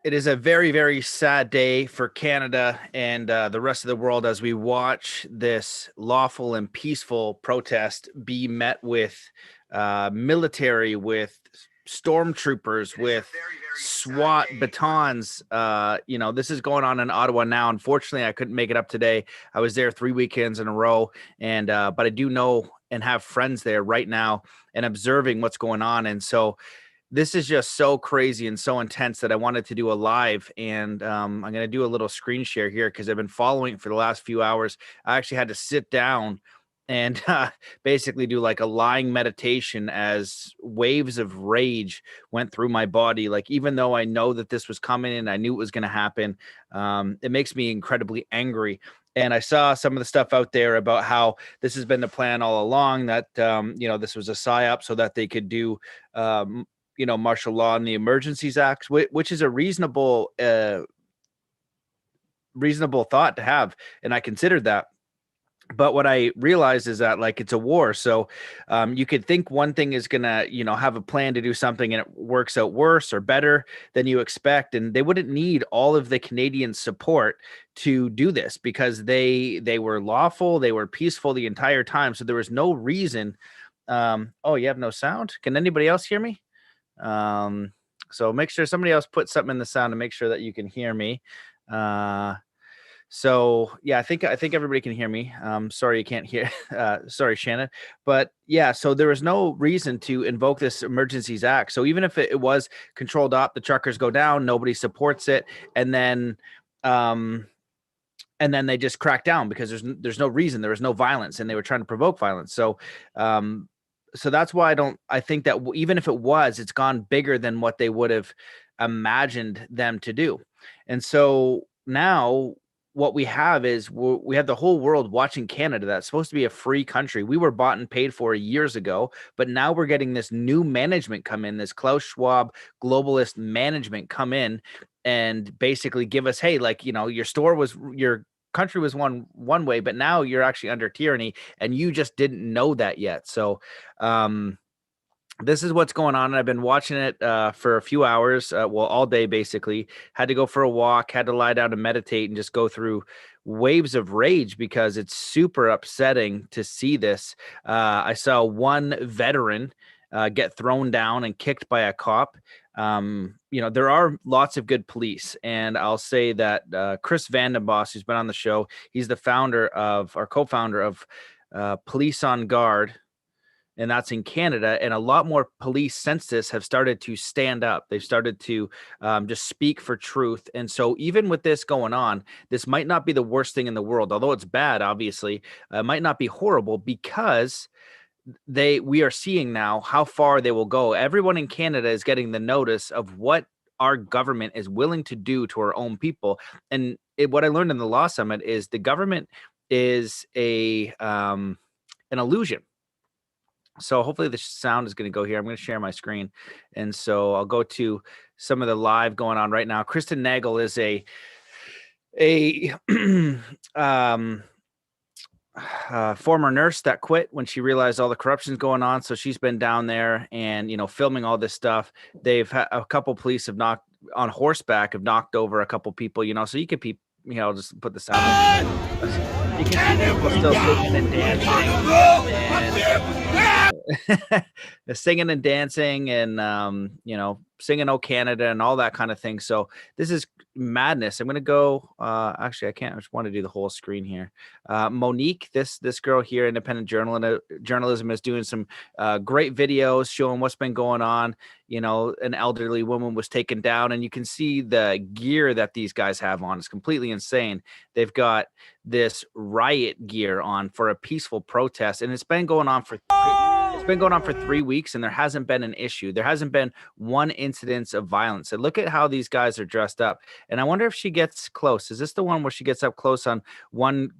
It is a very, very sad day for Canada and the rest of the world as we watch this lawful and peaceful protest be met with military, with stormtroopers, with SWAT batons. This is going on in Ottawa now. Unfortunately, I couldn't make it up today. I was there 3 weekends in a row, and but I do know and have friends there right now and observing what's going on. And so this is just so crazy and so intense that I wanted to do a live, and I'm going to do a little screen share here because I've been following it for the last few hours. I actually had to sit down and basically do like a lying meditation as waves of rage went through my body. Like, even though I know that this was coming and I knew it was going to happen, it makes me incredibly angry. And I saw some of the stuff out there about how this has been the plan all along, that this was a psyop so that they could do martial law and the Emergencies Act, which is a reasonable thought to have, and I considered that. But what I realized is that, like, it's a war, so you could think one thing is gonna, have a plan to do something, and it works out worse or better than you expect, and they wouldn't need all of the Canadian support to do this because they were lawful, they were peaceful the entire time, so there was no reason. Oh, you have no sound? Can anybody else hear me? So make sure somebody else put something in the sound to make sure that you can hear me. So yeah, I think everybody can hear me. Sorry you can't hear. Sorry, Shannon. But yeah, so there was no reason to invoke this Emergencies Act. So even if it was controlled op, the truckers go down, nobody supports it, and then they just crack down because there's no reason, there was no violence, and they were trying to provoke violence. So that's why I think that even if it was, it's gone bigger than what they would have imagined them to do. And so now what we have is we have the whole world watching Canada. That's supposed to be a free country. We were bought and paid for years ago, but now we're getting this new management come in, this Klaus Schwab globalist management come in and basically give us, hey, like, your country was one way, but now you're actually under tyranny, and you just didn't know that yet. So this is what's going on, and I've been watching it for a few hours, well, all day basically. Had to go for a walk, had to lie down and meditate and just go through waves of rage because it's super upsetting to see this. I saw one veteran get thrown down and kicked by a cop. There are lots of good police, and I'll say that Chris Vandenboss, who's been on the show, he's the founder of, or co-founder of, Police on Guard, and that's in Canada. And a lot more police since this have started to stand up. They've started to just speak for truth. And so even with this going on, this might not be the worst thing in the world, although it's bad, obviously. It might not be horrible because we are seeing now how far they will go. Everyone in Canada is getting the notice of what our government is willing to do to our own people. And what I learned in the Law Summit is the government is an illusion. So hopefully the sound is going to go here. I'm going to share my screen. And so I'll go to some of the live going on right now. Kristen Nagel is a former nurse that quit when she realized all the corruption's going on. So she's been down there and, filming all this stuff. They've had a couple police have knocked on horseback, have knocked over a couple people, so you could just put the sound on. You can see people still singing and dancing, singing and dancing, and singing "Oh Canada" and all that kind of thing. So this is madness. I'm gonna go. Actually, I can't. I just want to do the whole screen here. Monique, this girl here, independent journalism, is doing some great videos showing what's been going on. An elderly woman was taken down, and you can see the gear that these guys have on. It's completely insane. They've got this riot gear on for a peaceful protest, and it's been going on for 3 weeks, and there hasn't been an issue. There hasn't been one incidence of violence. And look at how these guys are dressed up. And I wonder if she gets close. Is this the one where she gets up close on one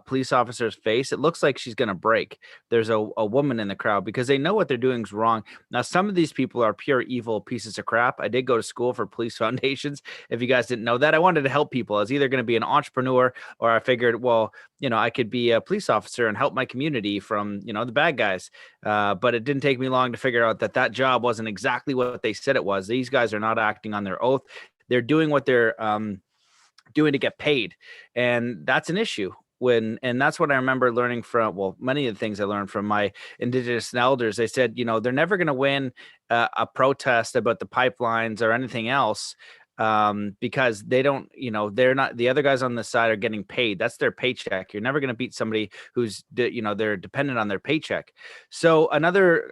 police officer's face? It looks like she's going to break. There's a woman in the crowd because they know what they're doing is wrong. Now, some of these people are pure evil pieces of crap. I did go to school for police foundations. If you guys didn't know that, I wanted to help people. I was either going to be an entrepreneur, or I figured, well, I could be a police officer and help my community from, the bad guys. But it didn't take me long to figure out that job wasn't exactly what they said it was. These guys are not acting on their oath. They're doing what they're doing to get paid, and that's an issue. And that's what I remember learning from, well, many of the things I learned from my Indigenous elders. They said, they're never going to win a protest about the pipelines or anything else, because they don't, they're not, the other guys on the side are getting paid. That's their paycheck. You're never going to beat somebody who's, they're dependent on their paycheck. So another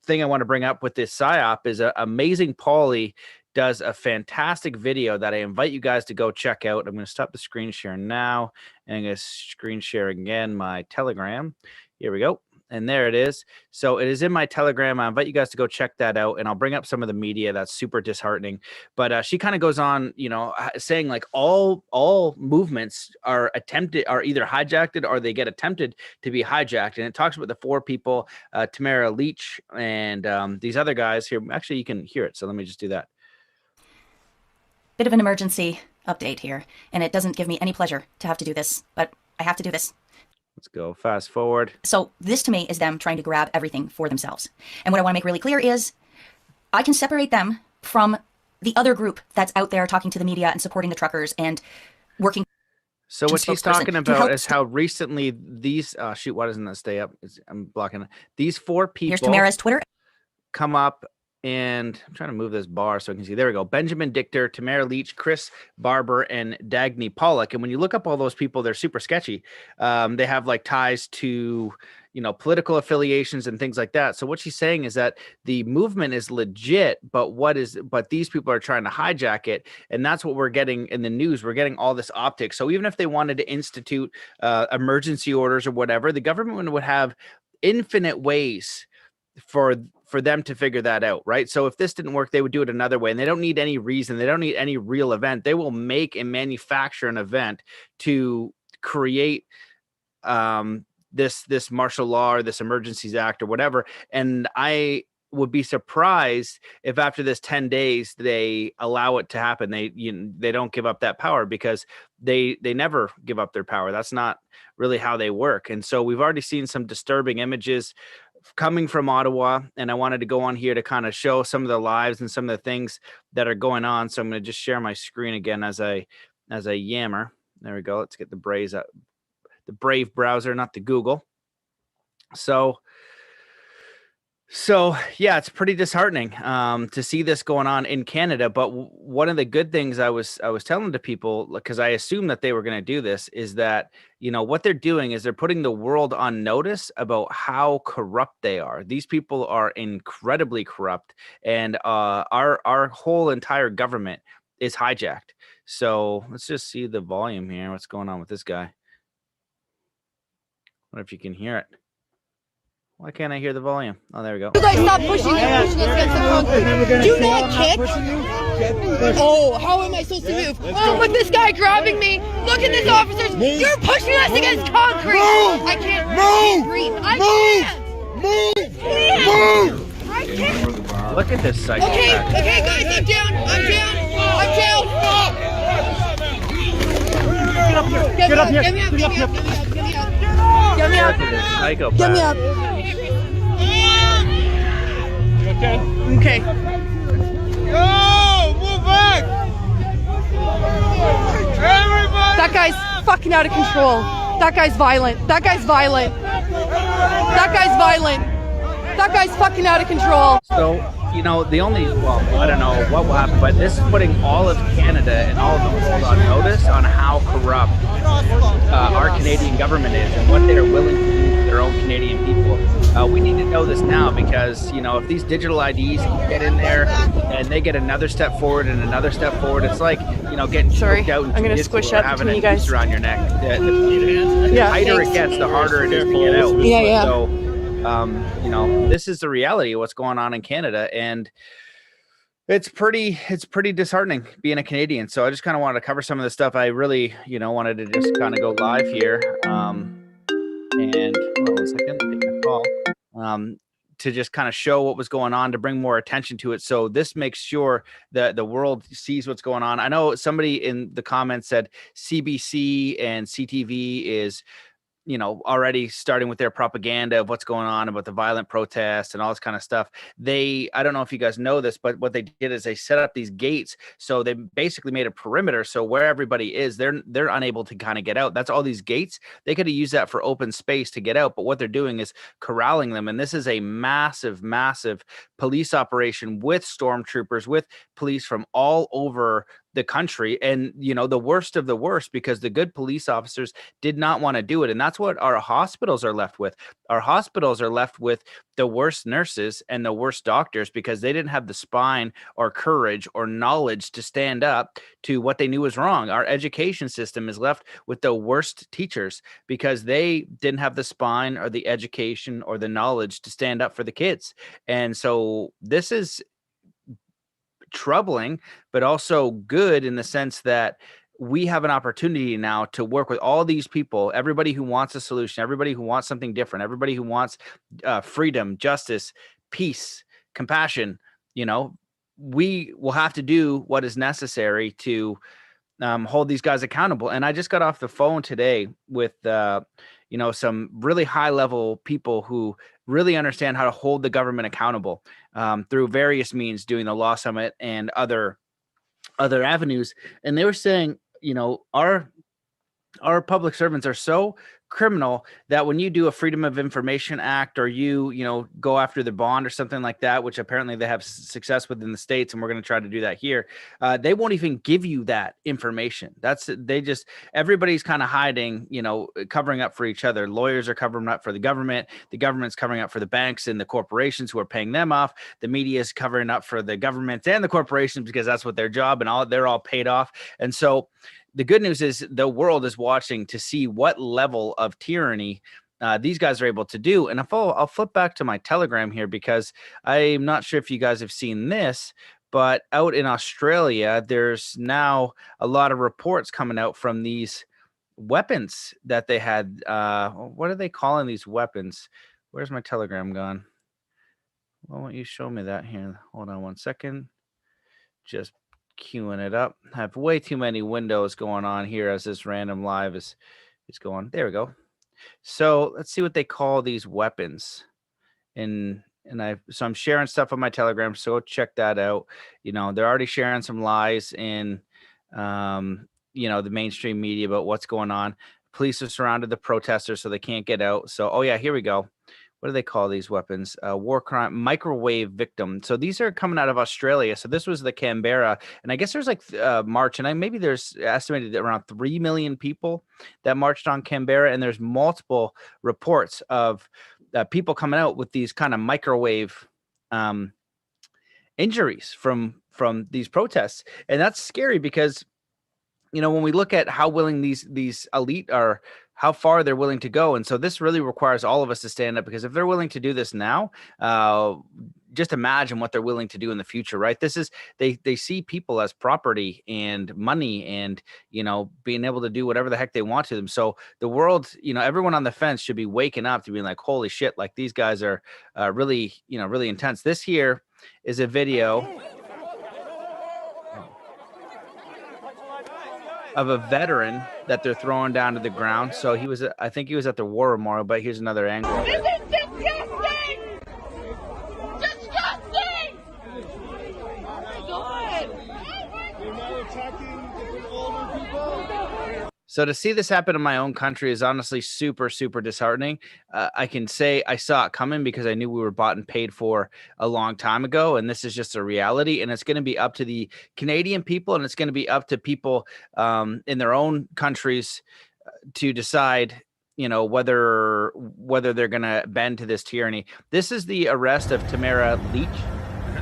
thing I want to bring up with this PSYOP is Amazing Polly does a fantastic video that I invite you guys to go check out. I'm going to stop the screen share now, and I'm going to screen share again my Telegram. Here we go. And there it is. So it is in my Telegram. I invite you guys to go check that out, and I'll bring up some of the media that's super disheartening. But she kind of goes on, saying like all movements are either hijacked or they get attempted to be hijacked. And it talks about the 4 people, Tamara Leach and these other guys here. Actually, you can hear it. So let me just do that. Bit of an emergency update here, and it doesn't give me any pleasure to have to do this, but I have to do this. Let's go fast forward. So this to me is them trying to grab everything for themselves. And what I want to make really clear is I can separate them from the other group that's out there talking to the media and supporting the truckers and working. So what she's talking about is how recently these, shoot, why doesn't that stay up? I'm blocking it. These 4 people. Here's Tamara's Twitter. Come up. And I'm trying to move this bar so I can see. There we go. Benjamin Dichter, Tamara Leach, Chris Barber, and Dagny Pollock. And when you look up all those people, they're super sketchy. They have like ties to, political affiliations and things like that. So what she's saying is that the movement is legit, but these people are trying to hijack it. And that's what we're getting in the news. We're getting all this optics. So even if they wanted to institute emergency orders or whatever, the government would have infinite ways for them to figure that out, right? So if this didn't work, they would do it another way, and they don't need any reason. They don't need any real event. They will make and manufacture an event to create this martial law or this emergencies act or whatever. And I would be surprised if after this 10 days they allow it to happen. They don't give up that power, because they never give up their power. That's not really how they work. And so we've already seen some disturbing images coming from Ottawa, and I wanted to go on here to kind of show some of the lives and some of the things that are going on. So I'm going to just share my screen again as I yammer. There we go. Let's get the Brave browser, not the Google. So yeah, it's pretty disheartening to see this going on in Canada. But one of the good things I was telling to people, because I assumed that they were going to do this, is that what they're doing is they're putting the world on notice about how corrupt they are. These people are incredibly corrupt, and our whole entire government is hijacked. So let's just see the volume here. What's going on with this guy? I wonder if you can hear it. Why can't I hear the volume? Oh, there we go. You guys stop pushing us against the concrete. Do not kick. Oh, how am I supposed to move? Oh, with this guy grabbing me. Look at this, officers. You're pushing us against concrete. I can't breathe. I can't. Look at this psycho. Okay, guys, I'm down. Get up here. Get me up. Get me up. Psychopath. Get me up. You okay? Okay. Yo, move back! Everybody! That guy's fucking out of control. That guy's violent. That guy's fucking out of control. So, I don't know what will happen, but this is putting all of Canada and all of the world on notice on how corrupt our Canadian government is and what they are willing to do to their own Canadian people. We need to know this now, because, if these digital IDs get in there and they get another step forward and another step forward, it's like, getting choked out and I'm gonna squish up having between you guys around your neck. The tighter it gets, the harder it is to get out. Yeah. So, this is the reality of what's going on in Canada, and it's pretty disheartening being a Canadian. So I just kind of wanted to cover some of the stuff. I really, wanted to just kind of go live here. And hold on a second, take a call. To just kind of show what was going on, to bring more attention to it. So this makes sure that the world sees what's going on. I know somebody in the comments said CBC and CTV is already starting with their propaganda of what's going on about the violent protests and all this kind of stuff. I don't know if you guys know this, but what they did is they set up these gates. So they basically made a perimeter. So where everybody is, they're unable to kind of get out. That's all these gates. They could have used that for open space to get out. But what they're doing is corralling them. And this is a massive, massive police operation with stormtroopers, with police from all over the country, and the worst of the worst, because the good police officers did not want to do it. And that's what our hospitals are left with. Our hospitals are left with the worst nurses and the worst doctors, because they didn't have the spine or courage or knowledge to stand up to what they knew was wrong. Our education system is left with the worst teachers, because they didn't have the spine or the education or the knowledge to stand up for the kids. And so this is troubling, but also good in the sense that we have an opportunity now to work with all these people, everybody who wants a solution, everybody who wants something different, everybody who wants freedom, justice, peace, compassion. We will have to do what is necessary to hold these guys accountable. And I just got off the phone today with some really high level people who really understand how to hold the government accountable through various means, doing the Law Summit and other avenues. And they were saying, our public servants are so criminal that when you do a Freedom of Information Act, or you go after the bond or something like that, which apparently they have success with in the States, and we're going to try to do that here, they won't even give you that information. Everybody's kind of hiding, covering up for each other. Lawyers are covering up for the government's covering up for the banks and the corporations who are paying them off. The media is covering up for the government and the corporations, because that's what their job, and they're all paid off. And so the good news is the world is watching to see what level of tyranny these guys are able to do. And I'll flip back to my Telegram here, because I'm not sure if you guys have seen this, but out in Australia, there's now a lot of reports coming out from these weapons that they had. What are they calling these weapons? Where's my Telegram gone? Why won't you show me that here? Hold on one second. Just queuing it up. I have way too many windows going on here as this random live is going. There we go. So let's see what they call these weapons. So I'm sharing stuff on my Telegram, so check that out. They're already sharing some lies in the mainstream media about what's going on. Police have surrounded the protesters so they can't get out. So, oh yeah, here we go. What do they call these weapons? War crime, microwave victim. So these are coming out of Australia. So this was the Canberra, and I guess there's like March, and maybe there's estimated around 3 million people that marched on Canberra, and there's multiple reports of people coming out with these kind of microwave injuries from these protests, and that's scary because when we look at how willing these elite are, how far they're willing to go. And so this really requires all of us to stand up, because if they're willing to do this now, just imagine what they're willing to do in the future, right? They see people as property and money and, being able to do whatever the heck they want to them. So the world, everyone on the fence should be waking up to being like, holy shit, like these guys are really, really intense. This here is a video of a veteran that they're throwing down to the ground. So I think he was at the war memorial, but here's another angle. This is disgusting! Disgusting! Oh my God! They're not attacking the older people. So to see this happen in my own country is honestly super, super disheartening. I can say I saw it coming because I knew we were bought and paid for a long time ago. And this is just a reality. And it's going to be up to the Canadian people, and it's going to be up to people in their own countries to decide, whether they're going to bend to this tyranny. This is the arrest of Tamara Leach,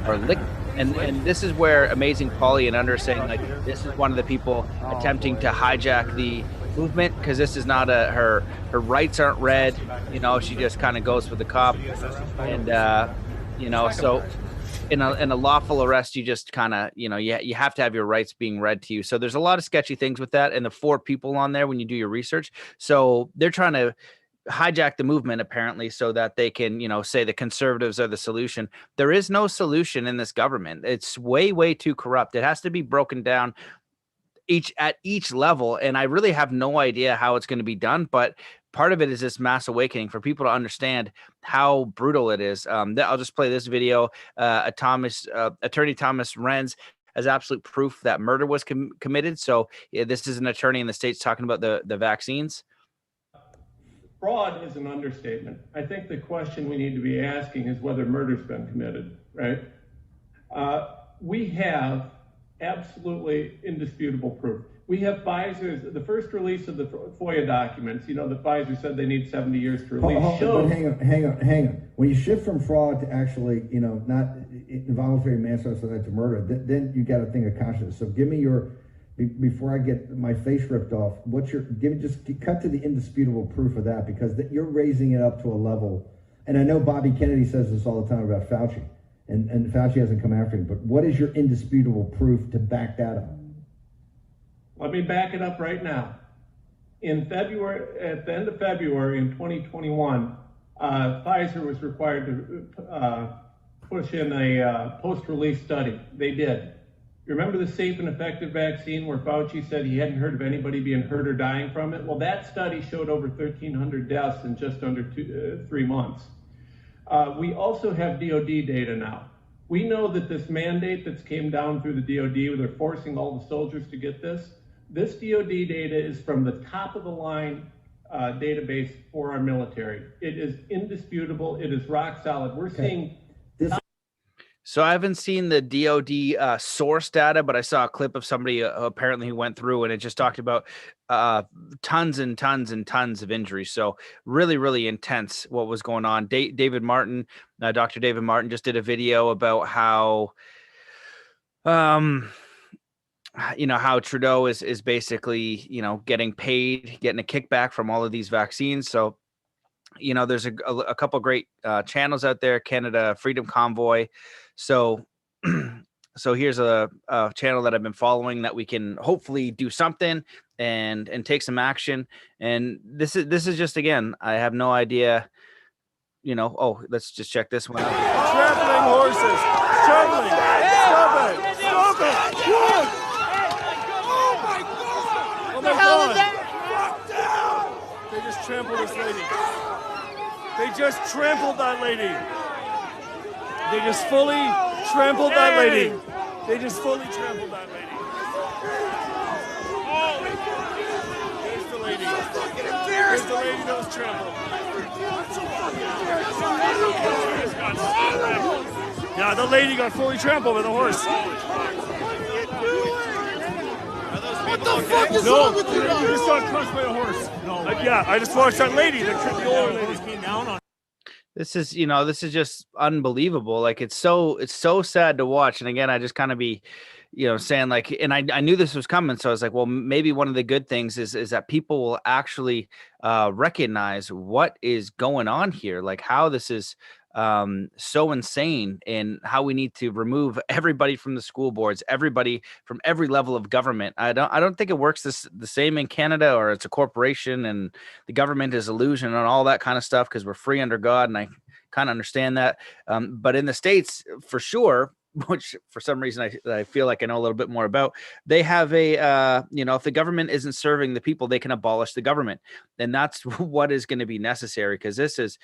or Lick. And this is where Amazing Polly and Under are saying, like, this is one of the people attempting to hijack the movement, because this is not her rights aren't read. She just kind of goes with the cop. And, so in a lawful arrest, you just kind of, you have to have your rights being read to you. So there's a lot of sketchy things with that. And the 4 people on there when you do your research. So they're trying to hijack the movement, apparently, so that they can, say the conservatives are the solution. There is no solution in this government. It's way, way too corrupt. It has to be broken down each level. And I really have no idea how it's going to be done, but part of it is this mass awakening for people to understand how brutal it is. I'll just play this video. Attorney Thomas Renz has absolute proof that murder was committed. So yeah, this is an attorney in the States talking about the vaccines. Fraud is an understatement. I think the question we need to be asking is whether murder's been committed, right? We have absolutely indisputable proof. We have Pfizer's, the first release of the FOIA documents, you know, that Pfizer said they need 70 years to release. But hang on. When you shift from fraud to actually, you know, not involuntary manslaughter to murder, then you got a thing of conscience. So give me your, before I get my face ripped off, just cut to the indisputable proof of that, because you're raising it up to a level. And I know Bobby Kennedy says this all the time about Fauci, and Fauci hasn't come after him, but what is your indisputable proof to back that up? Let me back it up right now. In February, at the end of February in 2021, Pfizer was required to push in a post-release study. They did. You remember the safe and effective vaccine where Fauci said he hadn't heard of anybody being hurt or dying from it? Well, that study showed over 1,300 deaths in just under 3 months. We also have DOD data now. We know that this mandate that's came down through the DOD, where they're forcing all the soldiers to get this DOD data is from the top of the line database for our military. It is indisputable. It is rock solid. We're seeing this. So I haven't seen the DOD source data, but I saw a clip of somebody apparently who went through, and it just talked about tons and tons and tons of injuries. So really, really intense what was going on. David Martin, Dr. David Martin just did a video about how, how Trudeau is basically, getting paid, getting a kickback from all of these vaccines. So, there's a couple great channels out there, Canada Freedom Convoy. So here's a channel that I've been following that we can hopefully do something and take some action. And this is just, again, I have no idea, let's just check this one out. Trampling horses. Trampling. Stop it. Stop it. Look. Oh my God. Oh my God. They just trampled this lady. They just trampled that lady. They just fully trampled that lady. They just fully trampled that lady. There's the lady. There's the lady that was trampled. Yeah, the lady got fully trampled by the horse. What the fuck is wrong with you? You just got crushed by a horse. No. Yeah, I just watched that lady. The old lady came down on. This is just unbelievable. Like, it's so sad to watch. And again, I just kind of be, saying like, and I knew this was coming. So I was like, well, maybe one of the good things is that people will actually recognize what is going on here, like how this is so insane, and how we need to remove everybody from the school boards, everybody from every level of government. I don't think it works the same in Canada, or it's a corporation and the government is illusion and all that kind of stuff, because we're free under God, and I kind of understand that. But in the States, for sure, which for some reason I feel like I know a little bit more about, they have if the government isn't serving the people, they can abolish the government. And that's what is going to be necessary, because this is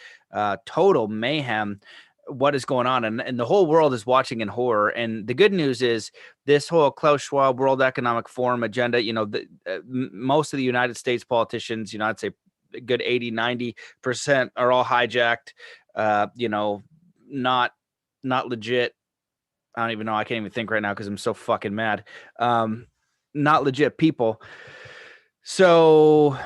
total mayhem, what is going on. And the whole world is watching in horror. And the good news is this whole Klaus Schwab World Economic Forum agenda, most of the United States politicians, I'd say a good 80-90% are all hijacked, not legit. I don't even know. I can't even think right now because I'm so fucking mad. Not legit people. So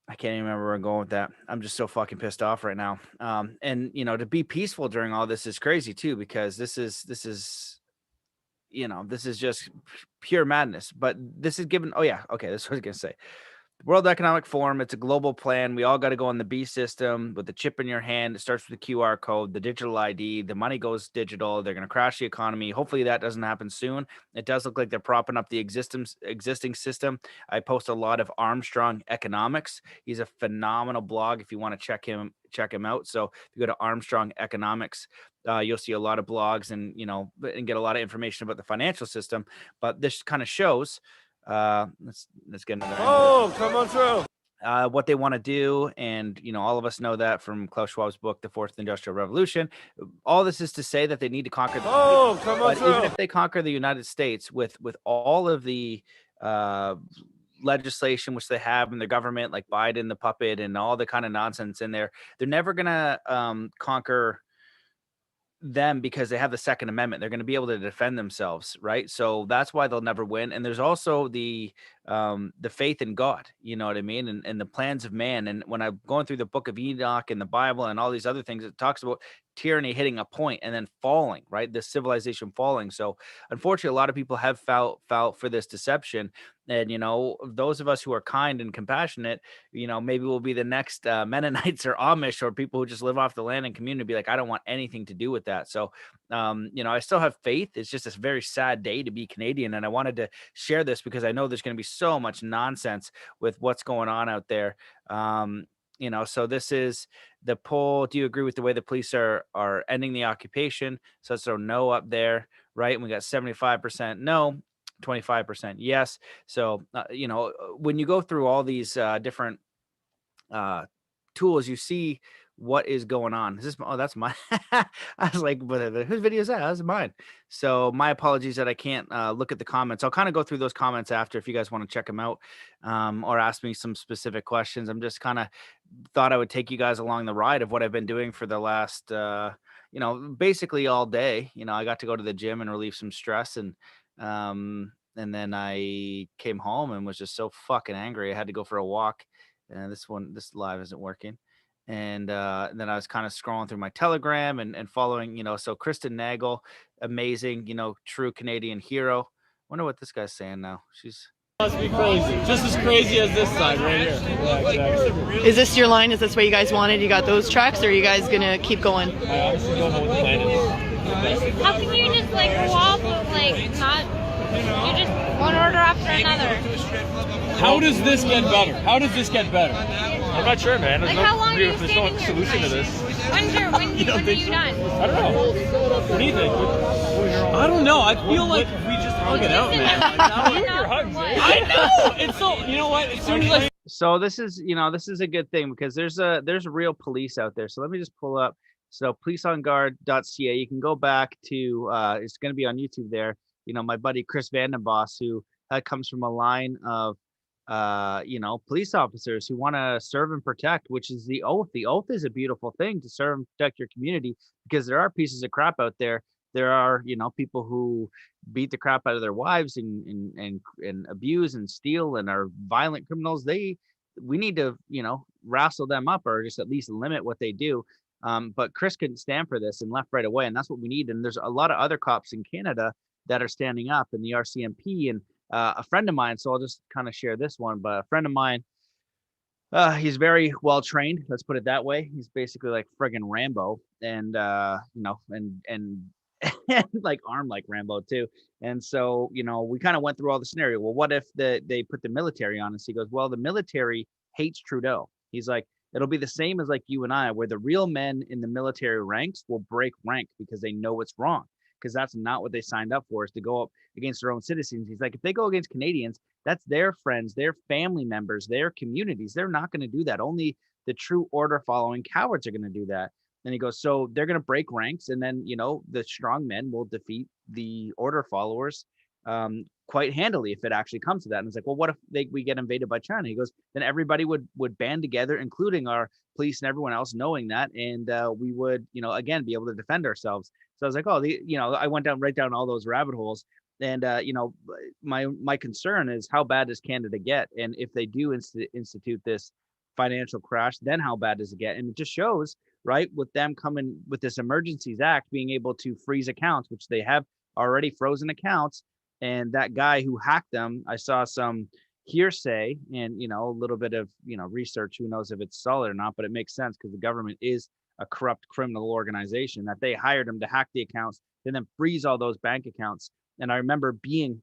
I can't even remember where I'm going with that. I'm just so fucking pissed off right now. And to be peaceful during all this is crazy too, because this is just pure madness. But this is given. Oh yeah. Okay. This is what I was going to say. World Economic Forum, it's a global plan. We all got to go on the B system with the chip in your hand. It starts with the QR code, the digital ID. The money goes digital. They're going to crash the economy. Hopefully that doesn't happen soon. It does look like they're propping up the existing system. I post a lot of Armstrong Economics. He's a phenomenal blog if you want to check him out. So if you go to Armstrong Economics, you'll see a lot of blogs and get a lot of information about the financial system. But this kind of shows let's get another. Oh, come on through. What they want to do, and all of us know that from Klaus Schwab's book, The Fourth Industrial Revolution. All this is to say that they need to conquer. Oh, come on through. Even if they conquer the United States with all of the legislation which they have in their government, like Biden, the puppet, and all the kind of nonsense in there, they're never gonna conquer them because they have the Second Amendment. They're going to be able to defend themselves, right? So that's why they'll never win. And there's also the faith in God, you know what I mean, and the plans of man. And when I'm going through the Book of Enoch and the Bible and all these other things, it talks about tyranny hitting a point and then falling, right? The civilization falling. So unfortunately, a lot of people have fell for this deception. And those of us who are kind and compassionate, maybe we'll be the next Mennonites or Amish or people who just live off the land and community, be like, I don't want anything to do with that. So I still have faith. It's just a very sad day to be Canadian, and I wanted to share this because I know there's going to be so much nonsense with what's going on out there. So this is the poll. Do you agree with the way the police are ending the occupation? So no up there, right? And we got 75% no, 25% yes. So when you go through all these different tools, you see what is going on. Is this? Oh, that's mine. I was like, but whose video is that? That's mine. So my apologies that I can't look at the comments. I'll kind of go through those comments after if you guys want to check them out or ask me some specific questions. I'm just kind of thought I would take you guys along the ride of what I've been doing for the last basically all day. I got to go to the gym and relieve some stress, and then I came home and was just so fucking angry. I had to go for a walk, and this live isn't working. And then I was kind of scrolling through my Telegram and following, so Kristen Nagel, amazing, true Canadian hero. Wonder what this guy's saying now. She's must be crazy, just as crazy as this side right here. Yeah, exactly. Is this your line? Is this what you guys wanted? You got those tracks, or are you guys gonna keep going? I honestly don't know what the plan is. How can you just go off of not? You just one order after another. How does this get better? How does this get better? I'm not sure, man. How long are you There's no solution to this. When are you done? I don't know. What do you think? I don't know. I feel like we just hung it out, man. I know. It's so. You know what? As soon as I. So this is a good thing because there's real police out there. So let me just pull up. So policeonguard.ca. You can go back to. It's going to be on YouTube there. My buddy Chris Vandenboss, who comes from a line of police officers who want to serve and protect, which is the oath. The oath is a beautiful thing to serve and protect your community because there are pieces of crap out there. There are, people who beat the crap out of their wives and abuse and steal and are violent criminals. We need to, wrestle them up or just at least limit what they do. But Chris couldn't stand for this and left right away. And that's what we need. And there's a lot of other cops in Canada that are standing up, in the RCMP and a friend of mine. So I'll just kind of share this one, but a friend of mine, he's very well trained. Let's put it that way. He's basically like friggin' Rambo and, and like armed like Rambo too. And so, we kind of went through all the scenario. Well, what if they put the military on us? He goes, well, the military hates Trudeau. He's like, it'll be the same as like you and I, where the real men in the military ranks will break rank because they know it's wrong. Because that's not what they signed up for, is to go up against their own citizens. He's like, if they go against Canadians, that's their friends, their family members, their communities. They're not going to do that. Only the true order following cowards are going to do that. And he goes, so they're going to break ranks. And then, the strong men will defeat the order followers quite handily if it actually comes to that. And it's like, well, what if we get invaded by China? He goes, then everybody would band together, including our police and everyone else, knowing that. And we would, again, be able to defend ourselves. So I was like, I went right down all those rabbit holes. And, my concern is how bad does Canada get? And if they do institute this financial crash, then how bad does it get? And it just shows, right, with them coming with this Emergencies Act, being able to freeze accounts, which they have already frozen accounts. And that guy who hacked them, I saw some hearsay and, a little bit of, research. Who knows if it's solid or not, but it makes sense because the government is a corrupt criminal organization, that they hired him to hack the accounts and then freeze all those bank accounts. And I remember being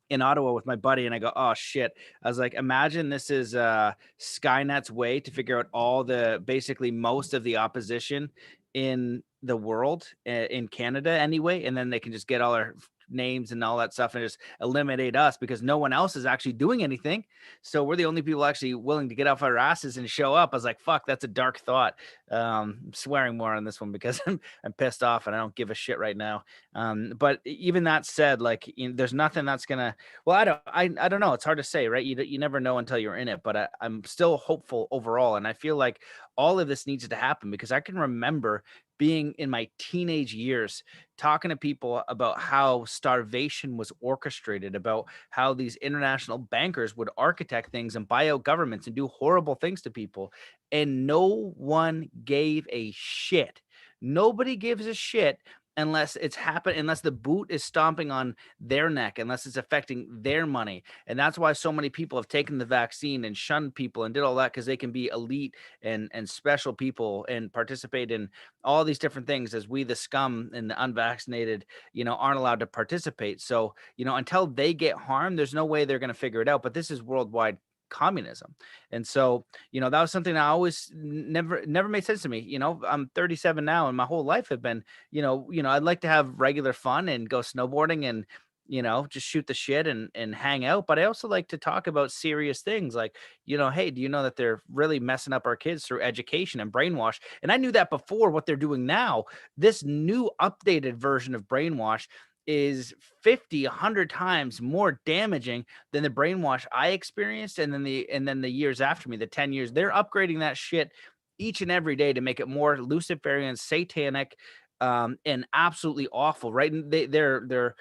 in Ottawa with my buddy and I go, oh shit. I was like, imagine this is Skynet's way to figure out basically most of the opposition in the world, in Canada anyway. And then they can just get all our names and all that stuff and just eliminate us because no one else is actually doing anything. So we're the only people actually willing to get off our asses and show up. I was like, fuck, that's a dark thought. I'm swearing more on this one because I'm pissed off and I don't give a shit right now. But even that said, like, there's nothing that's gonna. Well, I don't know. It's hard to say, right? You never know until you're in it. But I'm still hopeful overall, and I feel like all of this needs to happen because I can remember being in my teenage years talking to people about how starvation was orchestrated, about how these international bankers would architect things and buy out governments and do horrible things to people. And no one gave a shit. Nobody gives a shit unless unless the boot is stomping on their neck, unless it's affecting their money. And that's why so many people have taken the vaccine and shunned people and did all that because they can be elite and special people and participate in all these different things as we, the scum and the unvaccinated, aren't allowed to participate. So, until they get harmed, there's no way they're going to figure it out. But this is worldwide communism. And so, that was something I always never made sense to me. I'm 37 now and my whole life have been, I'd like to have regular fun and go snowboarding and, just shoot the shit and hang out. But I also like to talk about serious things like, hey, do you know that they're really messing up our kids through education and brainwash? And I knew that before. What they're doing now, this new updated version of brainwash is 50, 100 times more damaging than the brainwash I experienced. And then the years after me, the 10 years, they're upgrading that shit each and every day to make it more Luciferian, satanic, and absolutely awful. Right. And they're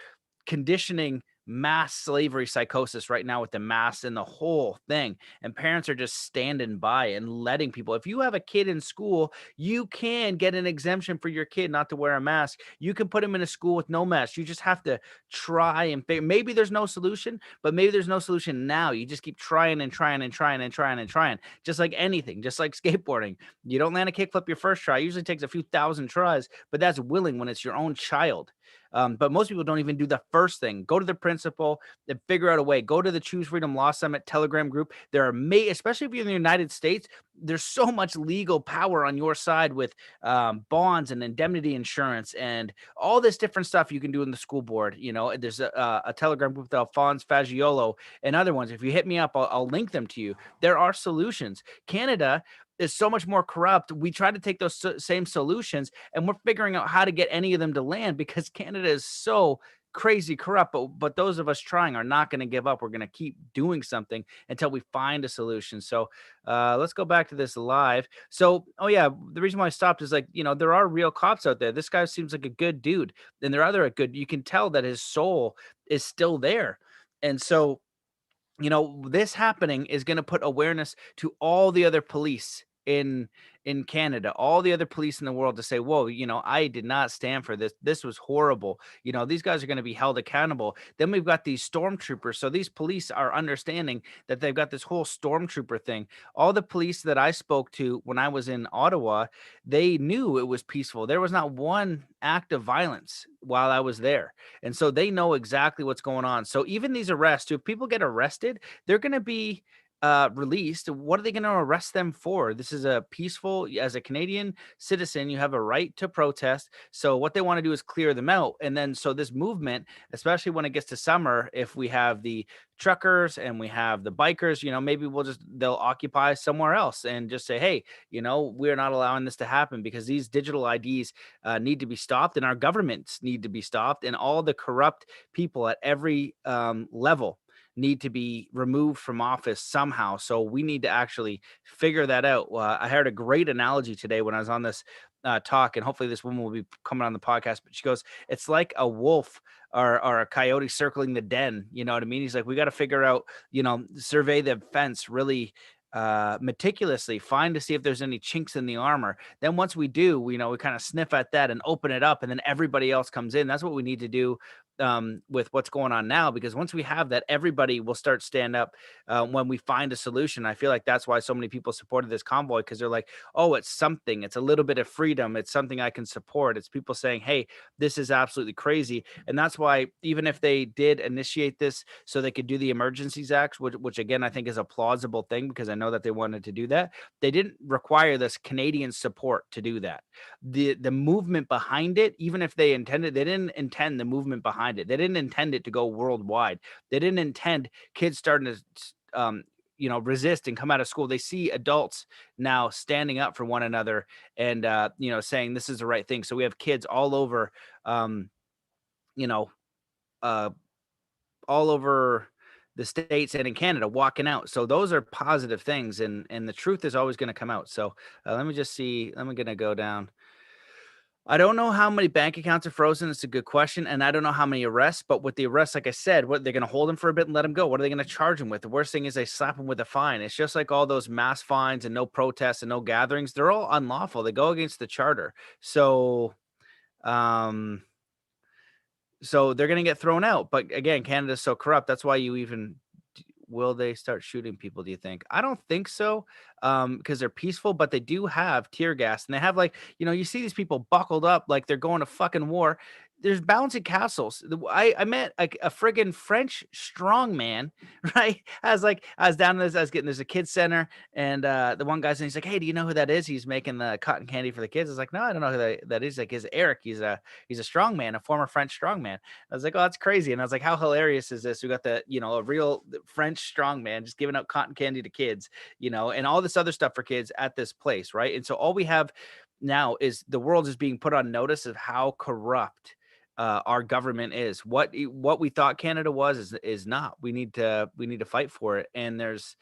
conditioning mass slavery psychosis right now with the mask and the whole thing. And parents are just standing by and letting people, if you have a kid in school, you can get an exemption for your kid not to wear a mask. You can put him in a school with no mask. You just have to try and maybe there's no solution, but maybe there's no solution now. You just keep trying and trying and trying and trying and trying, just like anything, just like skateboarding. You don't land a kickflip your first try. It usually takes a few thousand tries, but that's willing when it's your own child. But most people don't even do the first thing. Go to the principal and figure out a way. Go to the Choose Freedom Law Summit Telegram group. There are especially if you're in the United States, there's so much legal power on your side with bonds and indemnity insurance and all this different stuff you can do in the school board. There's a Telegram group with Alphonse Fagiolo and other ones. If you hit me up, I'll link them to you. There are solutions. Canada is so much more corrupt. We try to take those same solutions and we're figuring out how to get any of them to land because Canada is so crazy corrupt. But those of us trying are not going to give up. We're going to keep doing something until we find a solution. So let's go back to this live. So, the reason why I stopped is there are real cops out there. This guy seems like a good dude. And there are other good, you can tell that his soul is still there. And so, this happening is going to put awareness to all the other police in Canada, all the other police in the world to say, whoa, I did not stand for this. This was horrible. These guys are going to be held accountable. Then we've got these stormtroopers. So these police are understanding that they've got this whole stormtrooper thing. All the police that I spoke to when I was in Ottawa, they knew it was peaceful. There was not one act of violence while I was there. And so they know exactly what's going on. So even these arrests, if people get arrested, they're going to be released. What are they going to arrest them for? This is a peaceful, as a Canadian citizen, you have a right to protest. So what they want to do is clear them out. And then, so this movement, especially when it gets to summer, if we have the truckers and we have the bikers, maybe they'll occupy somewhere else and just say, hey, we're not allowing this to happen because these digital IDs need to be stopped and our governments need to be stopped and all the corrupt people at every level need to be removed from office somehow. So we need to actually figure that out. I heard a great analogy today when I was on this talk, and hopefully this woman will be coming on the podcast, but she goes, it's like a wolf or a coyote circling the den. You know what I mean? He's like, we got to figure out, survey the fence really meticulously, find to see if there's any chinks in the armor. Then once we do, we kind of sniff at that and open it up, and then everybody else comes in. That's what we need to do with what's going on now, because once we have that, everybody will start stand up when we find a solution. I feel like that's why so many people supported this convoy, because they're like, oh, it's something, it's a little bit of freedom, it's something I can support. It's people saying, hey, this is absolutely crazy. And that's why even if they did initiate this so they could do the Emergencies Act, which again I think is a plausible thing, because I know that they wanted to do that, they didn't require this Canadian support to do that. The movement behind it, even if they intended, they didn't intend the movement behind behind it. They didn't intend it to go worldwide. They didn't intend kids starting to resist and come out of school. They see adults now standing up for one another and saying this is the right thing. So we have kids all over all over the States and in Canada walking out. So those are positive things, and the truth is always going to come out. So let me just see. I'm going to go down. I don't know how many bank accounts are frozen. It's a good question. And I don't know how many arrests, but with the arrests, like I said, what they're going to hold him for a bit and let him go. What are they going to charge him with? The worst thing is they slap him with a fine. It's just like all those mass fines and no protests and no gatherings. They're all unlawful. They go against the charter. So, so they're going to get thrown out. But again, Canada's so corrupt. That's why will they start shooting people, do you think? I don't think so, because they're peaceful, but they do have tear gas, and they have you see these people buckled up like they're going to fucking war. There's bouncing castles. I met a friggin' French strongman, right? I was down in this, there's a kids center, and the one guy's, and he's like, hey, do you know who that is? He's making the cotton candy for the kids. I was like, no, I don't know who that is. Like, is Eric? He's a strongman, a former French strongman. I was like, oh, that's crazy. And I was like, how hilarious is this? We got a real French strongman just giving out cotton candy to kids, and all this other stuff for kids at this place, right? And so all we have now is the world is being put on notice of how corrupt our government is. What we thought Canada was is not. We need to fight for it. And there's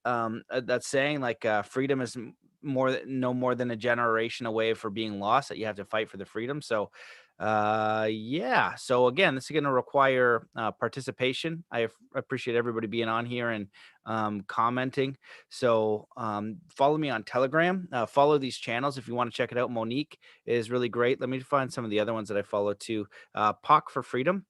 that saying, freedom is no more than a generation away for being lost, that you have to fight for the freedom. So yeah, so again, this is going to require participation. I appreciate everybody being on here and commenting. So follow me on Telegram, follow these channels if you want to check it out. Monique is really great. Let me find some of the other ones that I follow too. Pock for Freedom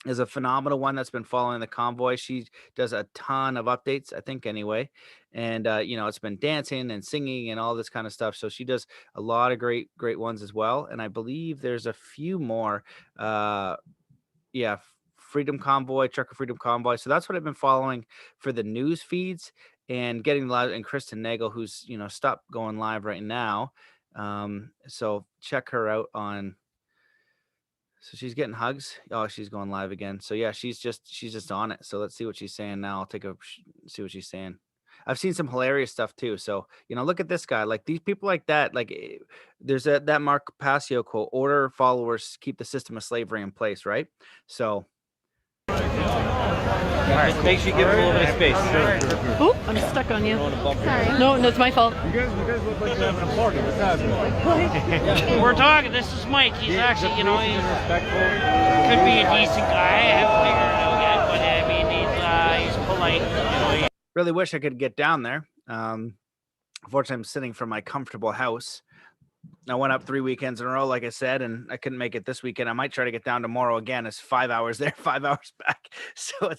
is a phenomenal one that's been following the convoy. She does a ton of updates, I think, anyway. And, it's been dancing and singing and all this kind of stuff. So she does a lot of great ones as well. And I believe there's a few more. Freedom Convoy, Trucker Freedom Convoy. So that's what I've been following for the news feeds and getting live. And Kristen Nagel, who's, stopped going live right now. So check her out on. So she's getting hugs. Oh, she's going live again. So yeah, she's just on it. So let's see what she's saying now. I'll see what she's saying. I've seen some hilarious stuff too. So, look at this guy, like these people like that, there's that Mark Passio quote, order followers, keep the system of slavery in place. Right. So. All right, make sure you give him a little bit of space. Oh, I'm stuck on you. Sorry. No, it's my fault. You guys look like you're having a party. What's happening? We're talking. This is Mike. He's actually, he could be a decent guy. I haven't figured it out yet, but I mean, he's polite. Really wish I could get down there. Unfortunately, I'm sitting from my comfortable house. I went up 3 weekends in a row, like I said, and I couldn't make it this weekend. I might try to get down tomorrow again. It's 5 hours there, 5 hours back. So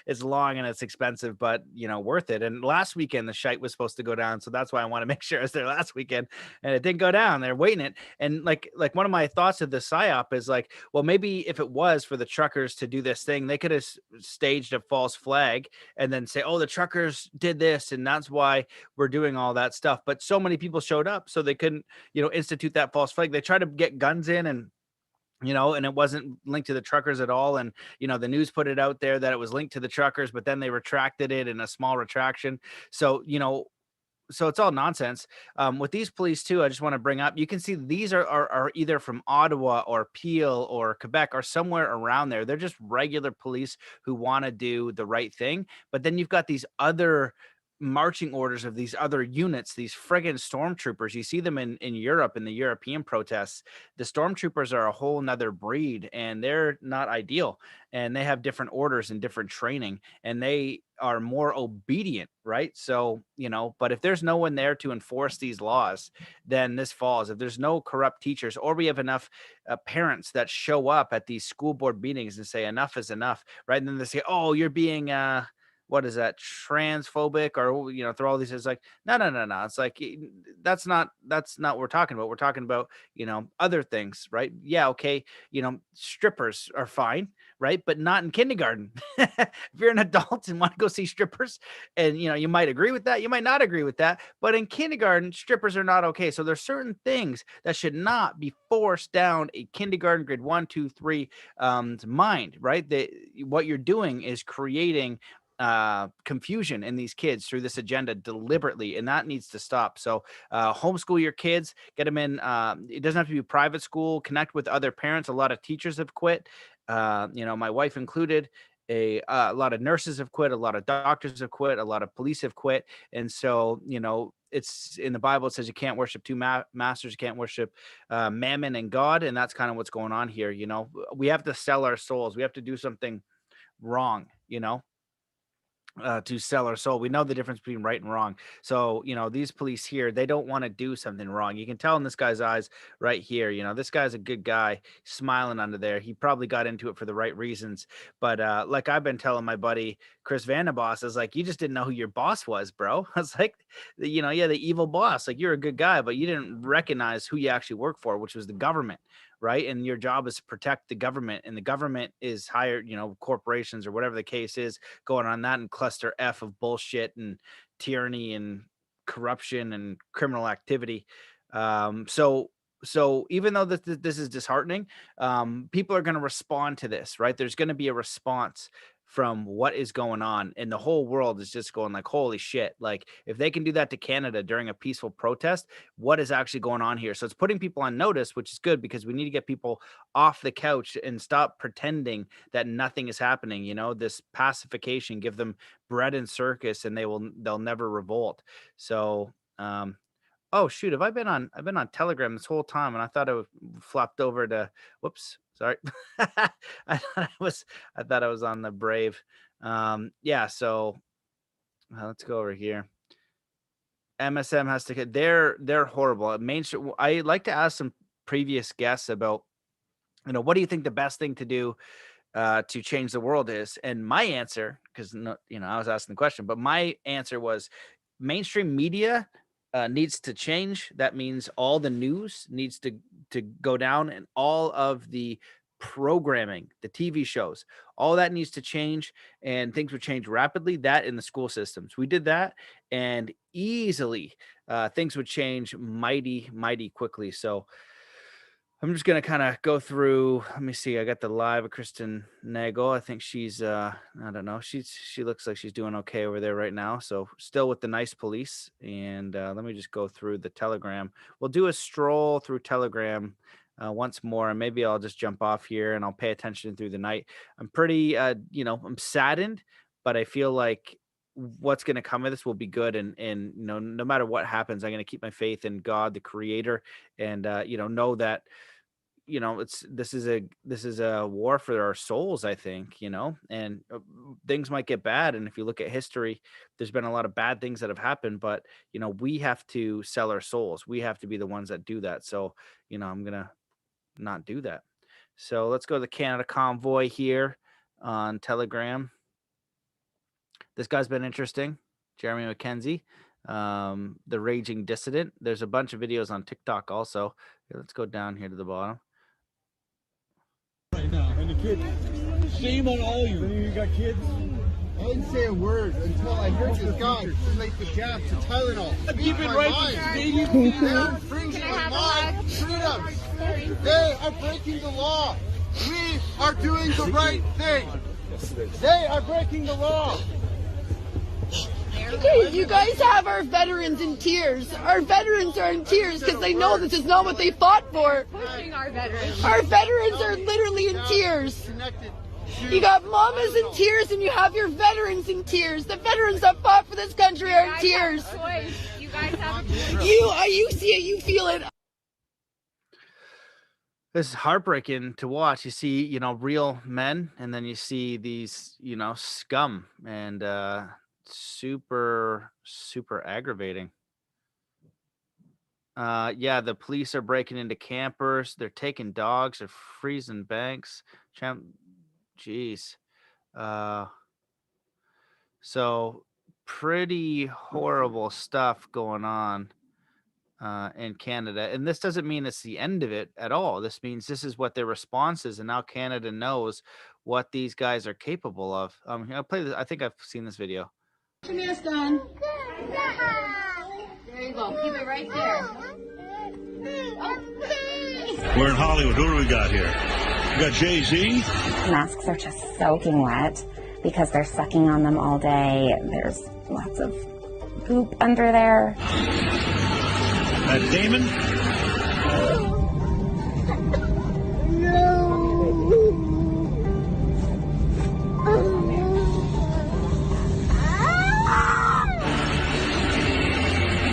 it's long and it's expensive, but worth it. And last weekend the shite was supposed to go down, so that's why I want to make sure I was there last weekend, and it didn't go down. They're waiting it. And like one of my thoughts of the psyop is well, maybe if it was for the truckers to do this thing, they could have staged a false flag and then say, oh, the truckers did this, and that's why we're doing all that stuff. But so many people showed up, so they couldn't, institute that false flag. They tried to get guns in and it wasn't linked to the truckers at all. And, the news put it out there that it was linked to the truckers, but then they retracted it in a small retraction. So, so it's all nonsense. With these police too, I just want to bring up, you can see these are either from Ottawa or Peel or Quebec or somewhere around there. They're just regular police who want to do the right thing. But then you've got these other marching orders of these other units, these friggin' stormtroopers. You see them in Europe, in the European protests. The stormtroopers are a whole nother breed, and they're not ideal, and they have different orders and different training, and they are more obedient, right? So, but if there's no one there to enforce these laws, then this falls. If there's no corrupt teachers, or we have enough parents that show up at these school board meetings and say enough is enough, right? And then they say, oh, you're being what is that, transphobic, or throw all these. It's like, no. It's like, that's not what we're talking about. We're talking about, other things, right? Yeah, okay, strippers are fine, right? But not in kindergarten. If you're an adult and want to go see strippers, and you might agree with that, you might not agree with that, but in kindergarten, strippers are not okay. So there's certain things that should not be forced down a kindergarten grade 1, 2, 3 mind, right? What you're doing is creating confusion in these kids through this agenda deliberately, and that needs to stop. So homeschool your kids, get them in. It doesn't have to be private school. Connect with other parents. A lot of teachers have quit, my wife included. A lot of nurses have quit, a lot of doctors have quit, a lot of police have quit. And so it's in the Bible, it says you can't worship two masters, you can't worship mammon and God. And that's kind of what's going on here. We have to sell our souls, we have to do something wrong, to sell our soul. We know the difference between right and wrong. So, these police here, they don't want to do something wrong. You can tell in this guy's eyes right here, this guy's a good guy smiling under there. He probably got into it for the right reasons. But like I've been telling my buddy, Chris Vandenboss, is like, you just didn't know who your boss was, bro. I was like, the evil boss, like, you're a good guy, but you didn't recognize who you actually work for, which was the government. Right. And your job is to protect the government, and the government is hired, corporations or whatever the case is, going on that and cluster F of bullshit and tyranny and corruption and criminal activity. So even though this is disheartening, people are going to respond to this, right? There's going to be a response from what is going on, and the whole world is just going like, holy shit. Like, if they can do that to Canada during a peaceful protest, what is actually going on here? So it's putting people on notice, which is good, because we need to get people off the couch and stop pretending that nothing is happening. This pacification, give them bread and circus, and they'll never revolt. So oh shoot, I've been on Telegram this whole time, and I thought I flopped over to, whoops, sorry. I thought I was on the Brave. Yeah, so let's go over here. MSM has to, they're horrible. Mainstream. I like to ask some previous guests about, what do you think the best thing to do to change the world is? And my answer, because I was asking the question, but my answer was mainstream media needs to change. That means all the news needs to go down, and all of the programming, the TV shows, all that needs to change, and things would change rapidly. That in the school systems, we did that, and easily things would change mighty quickly. So I'm just going to kind of go through. Let me see. I got the live of Kristen Nagel. I think she's, I don't know. She looks like she's doing okay over there right now. So still with the nice police. And let me just go through the Telegram. We'll do a stroll through Telegram once more. And maybe I'll just jump off here and I'll pay attention through the night. I'm pretty, I'm saddened, but I feel like what's going to come of this will be good. And no matter what happens, I'm going to keep my faith in God, the creator, and, know that, this is a war for our souls, I think, and things might get bad. And if you look at history, there's been a lot of bad things that have happened, but, we have to sell our souls. We have to be the ones that do that. So, I'm going to not do that. So let's go to the Canada Convoy here on Telegram. This guy's been interesting. Jeremy McKenzie, the Raging Dissident. There's a bunch of videos on TikTok also. Here, let's go down here to the bottom. Right now. And the kids, shame on all you. You got kids? I didn't say a word until I heard this guy relate the gap to Tylenol. Keep it right. They're infringing on my freedoms. They are breaking the law. We are doing the right thing. They are breaking the law. You guys have our veterans in tears. Our veterans are in tears because they know this is not what they fought for. Pushing our veterans. Our veterans are literally in tears. You got mamas in tears and you have your veterans in tears. The veterans that fought for this country are in tears. You guys have a choice. You see it, you feel it. This is heartbreaking to watch. You see, real men, and then you see these, scum, and super aggravating. Yeah, the police are breaking into campers. They're taking dogs. They're freezing banks. Jeez. So pretty horrible stuff going on in Canada. And this doesn't mean it's the end of it at all. This means this is what their response is. And now Canada knows what these guys are capable of. I'll play this. I think I've seen this video. Put your mask on. There you go. Keep it right there. We're in Hollywood. Who do we got here? We got Jay-Z. Masks are just soaking wet because they're sucking on them all day. There's lots of goop under there. Matt Damon.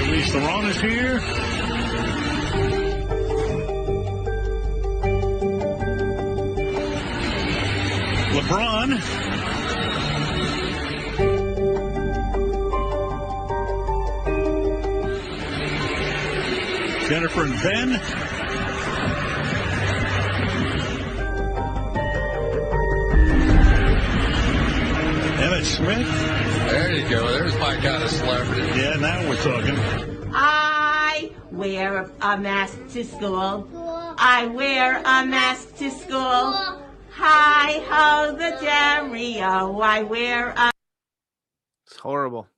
Release the Ron is here. LeBron. Jennifer and Ben. Emmett Smith. There you go. There's my kind of celebrity. Yeah, now we're talking. I wear a mask to school. I wear a mask to school. Hi ho the Dario. I wear a. It's horrible.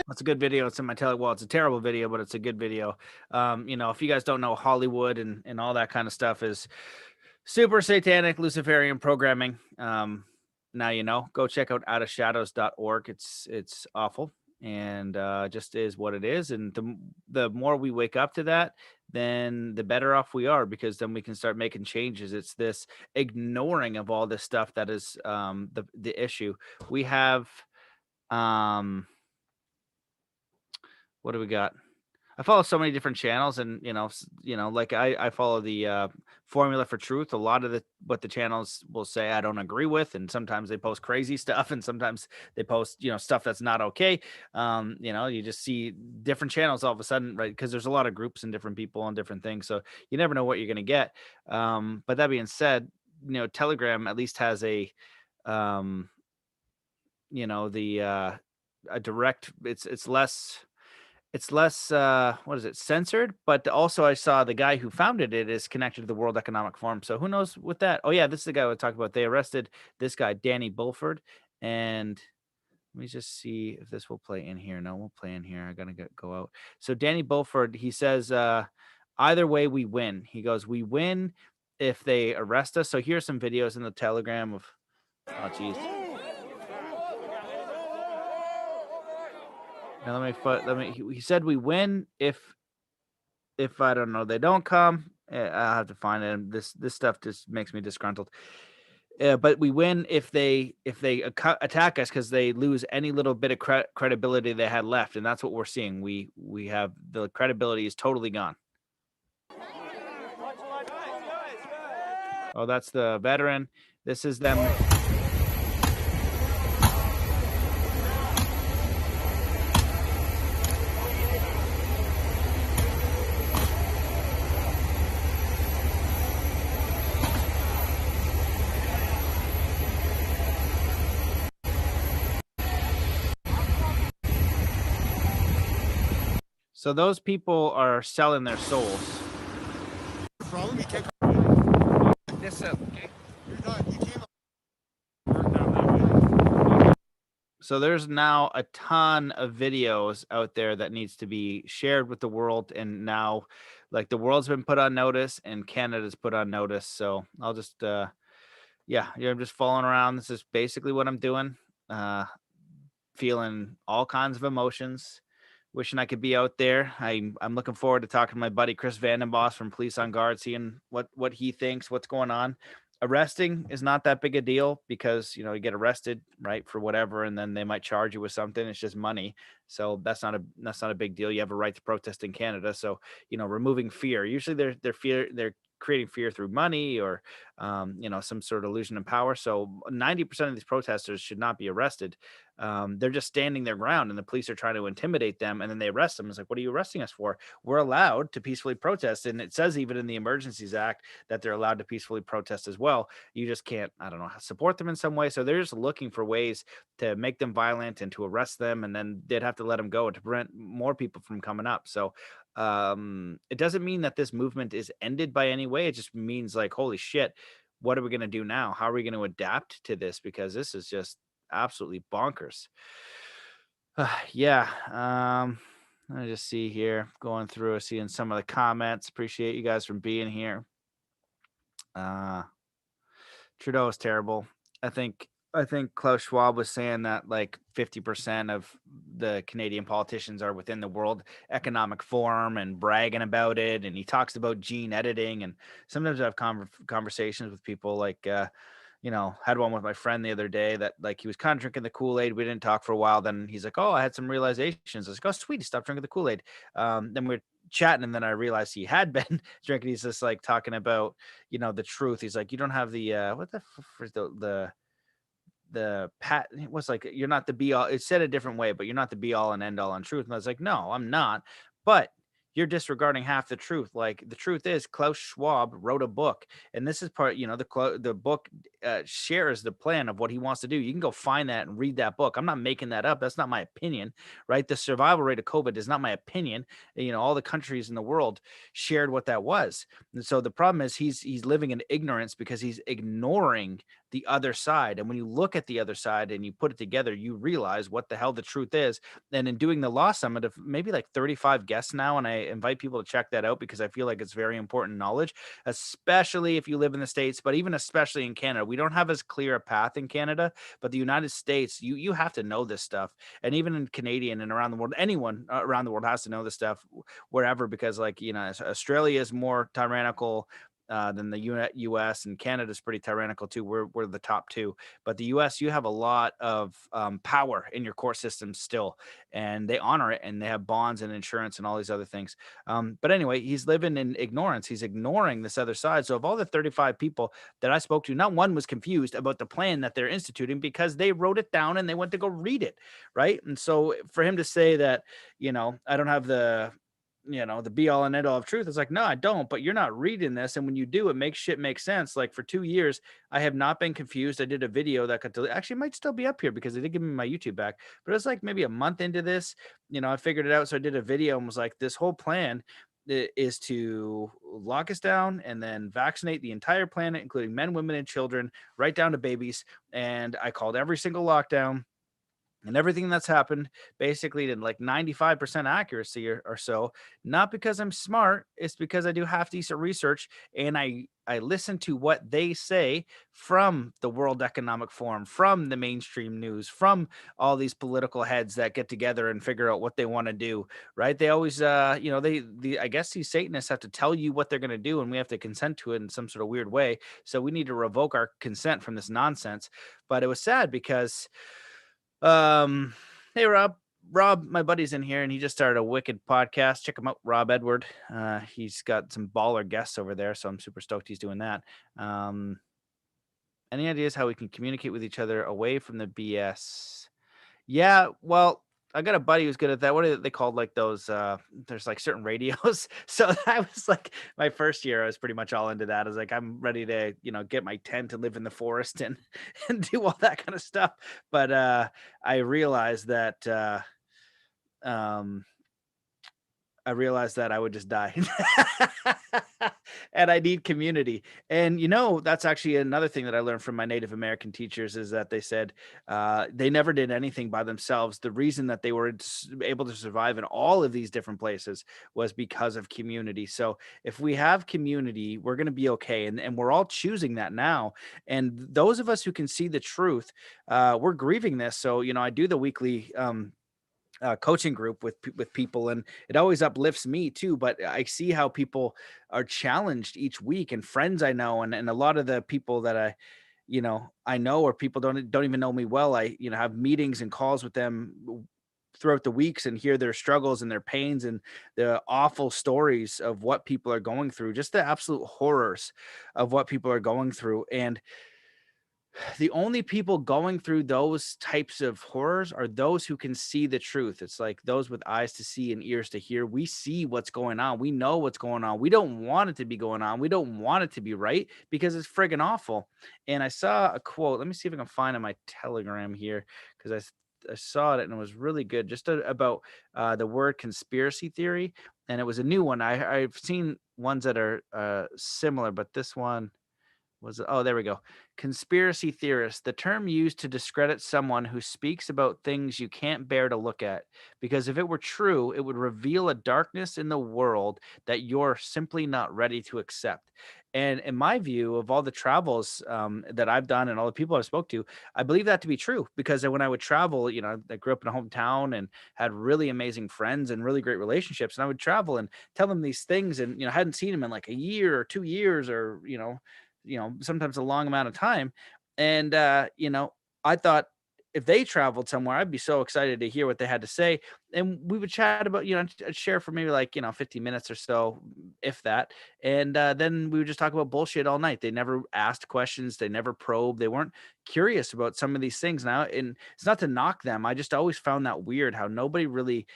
That's a good video. It's in my well, it's a terrible video, but it's a good video. You know, if you guys don't know, Hollywood and all that kind of stuff is super satanic Luciferian programming. Now you know. Go check out outofshadows.org. It's awful and just is what it is. And the more we wake up to that, then the better off we are, because then we can start making changes. It's this ignoring of all this stuff that is the issue. We have what do we got? I follow so many different channels, and you know, like I follow the Formula for Truth. A lot of what the channels will say I don't agree with, and sometimes they post crazy stuff, and sometimes they post stuff that's not okay. You just see different channels all of a sudden, right? Because there's a lot of groups and different people and different things, so you never know what you're going to get. But that being said, Telegram at least has a direct. It's less what is it, censored, but also I saw the guy who founded it is connected to the World Economic Forum, so who knows with that. Oh yeah, this is the guy we talked about. They arrested this guy Danny Bulford, and let me just see if this will play in here. No, we'll play in here. I gotta go out. So Danny Bulford, he says either way we win. He goes, we win if they arrest us. So here's some videos in the Telegram of geez. Now he said we win if I don't know, they don't come. I'll have to find it. This stuff just makes me disgruntled. But we win if they attack us, because they lose any little bit of credibility they had left, and that's what we're seeing. We have the credibility is totally gone. Oh, that's the veteran. This is them. So those people are selling their souls. Problem? You can't. This okay. You're done. You can't. So there's now a ton of videos out there that needs to be shared with the world, and now, like, the world's been put on notice and Canada's put on notice. So I'll just, I'm just following around. This is basically what I'm doing. Feeling all kinds of emotions. Wishing I could be out there. I'm looking forward to talking to my buddy Chris Vandenboss from Police on Guard, seeing what he thinks, what's going on. Arresting is not that big a deal, because you get arrested, right, for whatever, and then they might charge you with something. It's just money, so that's not a big deal. You have a right to protest in Canada, so removing fear. Usually they're creating fear through money or some sort of illusion of power. So 90% of these protesters should not be arrested. They're just standing their ground, and the police are trying to intimidate them, and then they arrest them. It's like, what are you arresting us for? We're allowed to peacefully protest, and it says even in the Emergencies Act that they're allowed to peacefully protest as well. You just can't, I don't know, support them in some way. So they're just looking for ways to make them violent and to arrest them, and then they'd have to let them go to prevent more people from coming up. So it doesn't mean that this movement is ended by any way. It just means like, holy shit, what are we going to do now? How are we going to adapt to this? Because this is just absolutely bonkers. Yeah. Let me just see here, going through, seeing some of the comments. Appreciate you guys from being here. Trudeau is terrible. I think Klaus Schwab was saying that like 50% of the Canadian politicians are within the World Economic Forum and bragging about it. And he talks about gene editing. And sometimes I have conversations with people like, had one with my friend the other day that like he was kind of drinking the Kool-Aid. We didn't talk for a while. Then he's like, oh, I had some realizations. I was like, oh, sweet. He stopped drinking the Kool-Aid. Then we're chatting, and then I realized he had been drinking. He's just like talking about, the truth. He's like, you don't have the pat, it was like, you're not the be all. It said a different way, but you're not the be all and end all on truth. And I was like, no, I'm not. But you're disregarding half the truth. Like the truth is Klaus Schwab wrote a book, and this is part, the book shares the plan of what he wants to do. You can go find that and read that book. I'm not making that up. That's not my opinion, right? The survival rate of COVID is not my opinion. All the countries in the world shared what that was. And so the problem is he's living in ignorance because he's ignoring the other side. And when you look at the other side and you put it together, you realize what the hell the truth is. And in doing the Law Summit of maybe like 35 guests now, and I invite people to check that out because I feel like it's very important knowledge, especially if you live in the States, but even especially in Canada. We don't have as clear a path in Canada, but the United States, you have to know this stuff. And even in Canadian and around the world, anyone around the world has to know this stuff wherever, because like, Australia is more tyrannical than the U.S. and Canada is pretty tyrannical too. We're the top two, but the U.S. you have a lot of power in your court system still, and they honor it, and they have bonds and insurance and all these other things. But anyway, he's living in ignorance. He's ignoring this other side. So of all the 35 people that I spoke to, not one was confused about the plan that they're instituting because they wrote it down and they went to go read it, right? And so for him to say that, I don't have the be all and end all of truth. It's like, no, I don't, but you're not reading this. And when you do, it makes shit make sense. Like for 2 years, I have not been confused. I did a video that actually might still be up here because they did give me my YouTube back, but it was like maybe a month into this, I figured it out. So I did a video and was like, this whole plan is to lock us down and then vaccinate the entire planet, including men, women, and children, right down to babies. And I called every single lockdown. And everything that's happened basically to like 95% accuracy or so, not because I'm smart, it's because I do half decent research and I listen to what they say from the World Economic Forum, from the mainstream news, from all these political heads that get together and figure out what they want to do, right? They always, I guess these Satanists have to tell you what they're going to do and we have to consent to it in some sort of weird way. So we need to revoke our consent from this nonsense. But it was sad because hey Rob, my buddy's in here and he just started a wicked podcast. Check him out, Rob Edward. He's got some baller guests over there, so I'm super stoked he's doing that. Any ideas how we can communicate with each other away from the BS? Yeah, well, I got a buddy who's good at that. What are they called? Like those, there's like certain radios. So I was like, my first year, I was pretty much all into that. I was like, I'm ready to, get my tent and live in the forest and do all that kind of stuff. But I realized that I would just die. And I need community. And, that's actually another thing that I learned from my Native American teachers is that they said they never did anything by themselves. The reason that they were able to survive in all of these different places was because of community. So if we have community, we're going to be okay. And we're all choosing that now. And those of us who can see the truth, we're grieving this. So, I do the weekly coaching group with people, and it always uplifts me too, but I see how people are challenged each week, and friends I know, and a lot of the people that I know, or people don't even know me well, I have meetings and calls with them throughout the weeks and hear their struggles and their pains and the awful stories of what people are going through, just the absolute horrors of what people are going through. And the only people going through those types of horrors are those who can see the truth. It's like those with eyes to see and ears to hear. We see what's going on. We know what's going on. We don't want it to be going on. We don't want it to be right because it's friggin' awful. And I saw a quote. Let me see if I can find it in my Telegram here, because I saw it and it was really good, just about the word conspiracy theory. And it was a new one. I've seen ones that are similar, but this one was, oh, there we go. Conspiracy theorist, the term used to discredit someone who speaks about things you can't bear to look at, because if it were true, it would reveal a darkness in the world that you're simply not ready to accept. And in my view of all the travels that I've done and all the people I've spoke to, I believe that to be true, because when I would travel, I grew up in a hometown and had really amazing friends and really great relationships. And I would travel and tell them these things, and, hadn't seen them in like a year or 2 years, or, sometimes a long amount of time. And, I thought if they traveled somewhere, I'd be so excited to hear what they had to say. And we would chat about, I'd share for maybe like, 15 minutes or so, if that. And then we would just talk about bullshit all night. They never asked questions. They never probed. They weren't curious about some of these things now. And it's not to knock them. I just always found that weird how nobody really,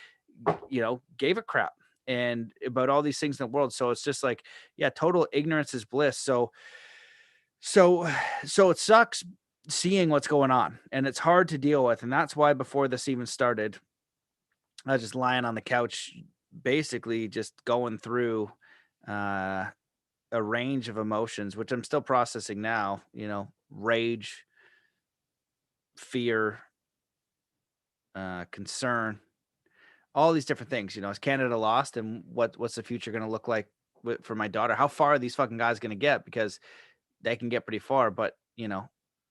gave a crap and about all these things in the world. So it's just like, yeah, total ignorance is bliss. So it sucks seeing what's going on, and it's hard to deal with. And that's why before this even started, I was just lying on the couch, basically just going through a range of emotions, which I'm still processing now, rage, fear, concern, all these different things. Is Canada lost, and what's the future going to look like for my daughter? How far are these fucking guys going to get? Because they can get pretty far, but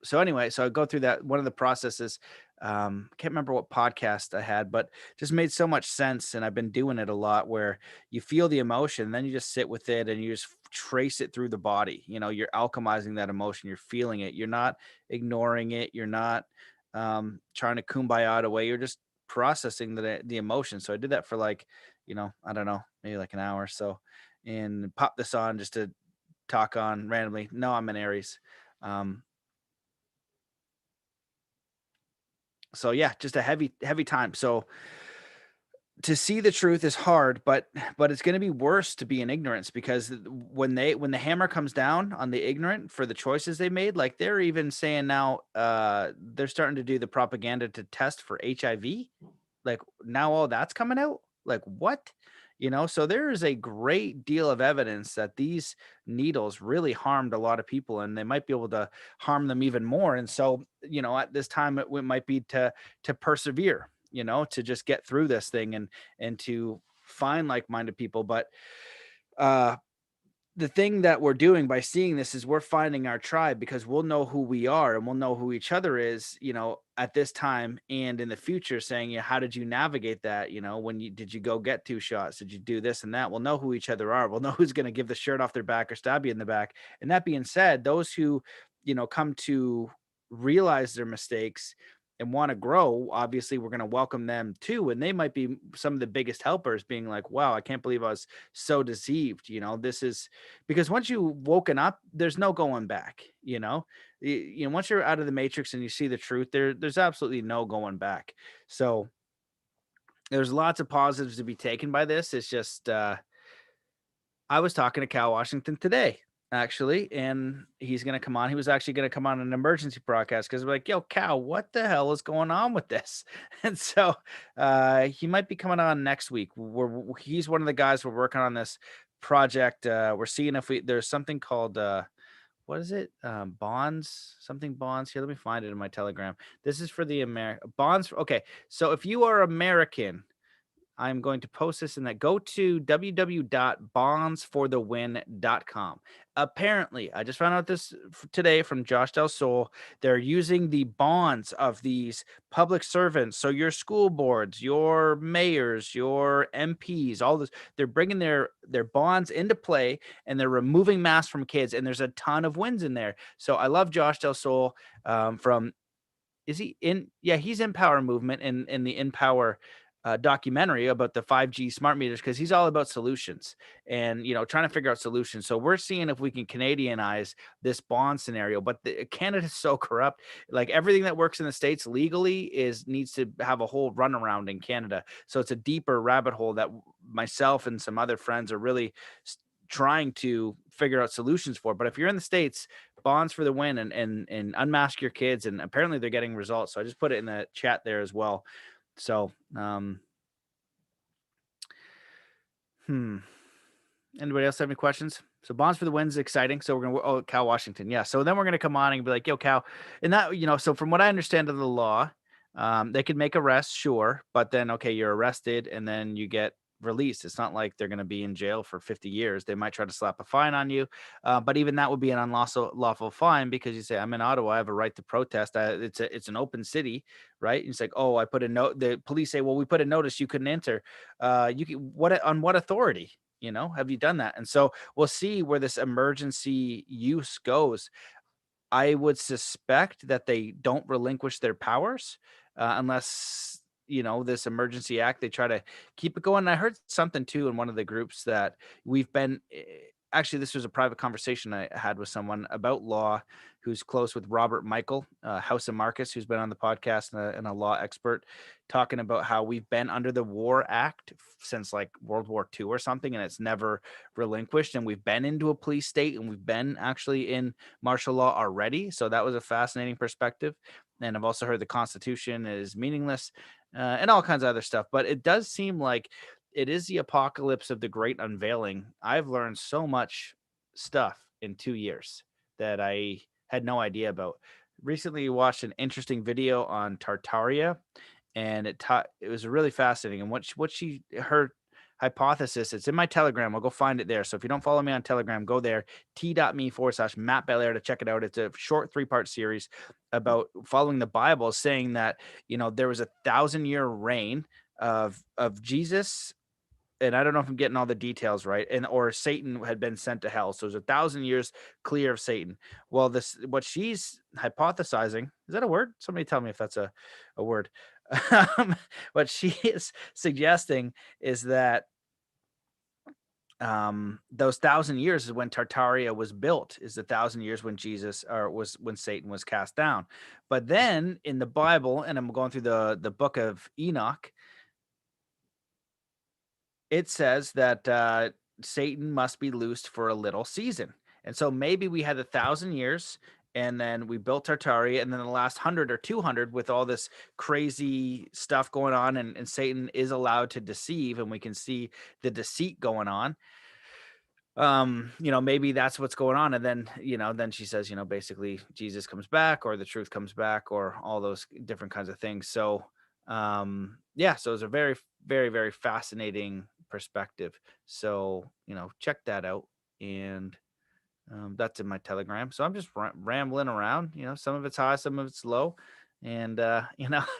so anyway, so I go through that. One of the processes, can't remember what podcast I had, but just made so much sense. And I've been doing it a lot, where you feel the emotion, then you just sit with it and you just trace it through the body. You're alchemizing that emotion. You're feeling it. You're not ignoring it. You're not trying to kumbaya it away. You're just processing the emotion. So I did that for like, I don't know, maybe like an hour or so, and pop this on just to talk on randomly. No, I'm an Aries. So yeah, just a heavy time. So to see the truth is hard, but it's going to be worse to be in ignorance, because when the hammer comes down on the ignorant for the choices they made, like they're even saying now, they're starting to do the propaganda to test for HIV. Like now all that's coming out. Like what? So there is a great deal of evidence that these needles really harmed a lot of people, and they might be able to harm them even more. And so, at this time, it might be to persevere, to just get through this thing and to find like-minded people. But the thing that we're doing by seeing this is we're finding our tribe, because we'll know who we are and we'll know who each other is, at this time and in the future, saying, how did you navigate that? Did you go get 2 shots? Did you do this and that? We'll know who each other are. We'll know who's going to give the shirt off their back or stab you in the back. And that being said, those who, come to realize their mistakes and want to grow, obviously we're going to welcome them too. And they might be some of the biggest helpers, being like, wow, I can't believe I was so deceived. This is because once you've woken up, there's no going back. Once you're out of the matrix and you see the truth, there's absolutely no going back. So there's lots of positives to be taken by this. It's just, I was talking to Cal Washington today, actually, and he's going to come on. He was actually going to come on an emergency broadcast, because we're like, yo, Cal, what the hell is going on with this? And so he might be coming on next week. He's one of the guys we're working on this project. We're seeing if there's something called, what is it? Bonds, something bonds. Here, let me find it in my Telegram. This is for the bonds. Okay. So if you are American, I'm going to post this in that. Go to www.bondsforthewin.com. Apparently, I just found out this today from Josh Del Sol. They're using the bonds of these public servants. So your school boards, your mayors, your MPs, all this, they're bringing their bonds into play, and they're removing masks from kids. And there's a ton of wins in there. So I love Josh Del Sol from is he in? Yeah, he's in Power Movement in the In Power documentary about the 5G smart meters, because he's all about solutions and trying to figure out solutions. So we're seeing if we can Canadianize this bond scenario. But Canada's so corrupt. Like everything that works in the States legally needs to have a whole runaround in Canada. So it's a deeper rabbit hole that myself and some other friends are really trying to figure out solutions for. But if you're in the States, bonds for the win, and unmask your kids, and apparently they're getting results. So I just put it in the chat there as well. So anybody else have any questions? So bonds for the win is exciting. So we're gonna Cal Washington, yeah. So then we're gonna come on and be like, yo, Cal, and that so from what I understand of the law, they could make arrests, sure, but then okay, you're arrested and then you get released. It's not like they're going to be in jail for 50 years. They might try to slap a fine on you, but even that would be an unlawful fine, because you say, I'm in Ottawa, I have a right to protest. It's an open city, right? And it's like, oh, I put a note. The police say, well, we put a notice you couldn't enter. You can, on what authority? Have you done that? And so we'll see where this emergency use goes. I would suspect that they don't relinquish their powers unless this emergency act, they try to keep it going. And I heard something too in one of the groups that we've been actually, this was a private conversation I had with someone about law who's close with Robert Michael, House of Marcus, who's been on the podcast and a law expert, talking about how we've been under the War Act since like World War II or something, and it's never relinquished. And we've been into a police state, and we've been actually in martial law already. So that was a fascinating perspective. And I've also heard the Constitution is meaningless and all kinds of other stuff. But it does seem like it is the apocalypse of the great unveiling. I've learned so much stuff in 2 years that I had no idea about. Recently watched an interesting video on Tartaria, and it was really fascinating. And her hypothesis, it's in my Telegram. I'll go find it there. So if you don't follow me on Telegram, go there, t.me/Matt Belair to check it out. It's a short 3-part series about following the Bible, saying that, there was 1,000-year reign of Jesus. And I don't know if I'm getting all the details right, or Satan had been sent to hell. So it was 1,000 years clear of Satan. Well, what she's hypothesizing, is that a word? Somebody tell me if that's a word. What she is suggesting is that those 1,000 years is when Tartaria was built, is the 1,000 years when when Satan was cast down. But then in the Bible, and I'm going through the book of Enoch, it says that Satan must be loosed for a little season. And so maybe we had 1,000 years, and then we built Tartaria, and then the last 100 or 200 with all this crazy stuff going on, and Satan is allowed to deceive, and we can see the deceit going on. Maybe that's what's going on. And then, then she says, basically Jesus comes back, or the truth comes back, or all those different kinds of things. So, so it's a very, very, very fascinating perspective. So, check that out. And that's in my Telegram. So I'm just rambling around. Some of it's high, some of it's low. And,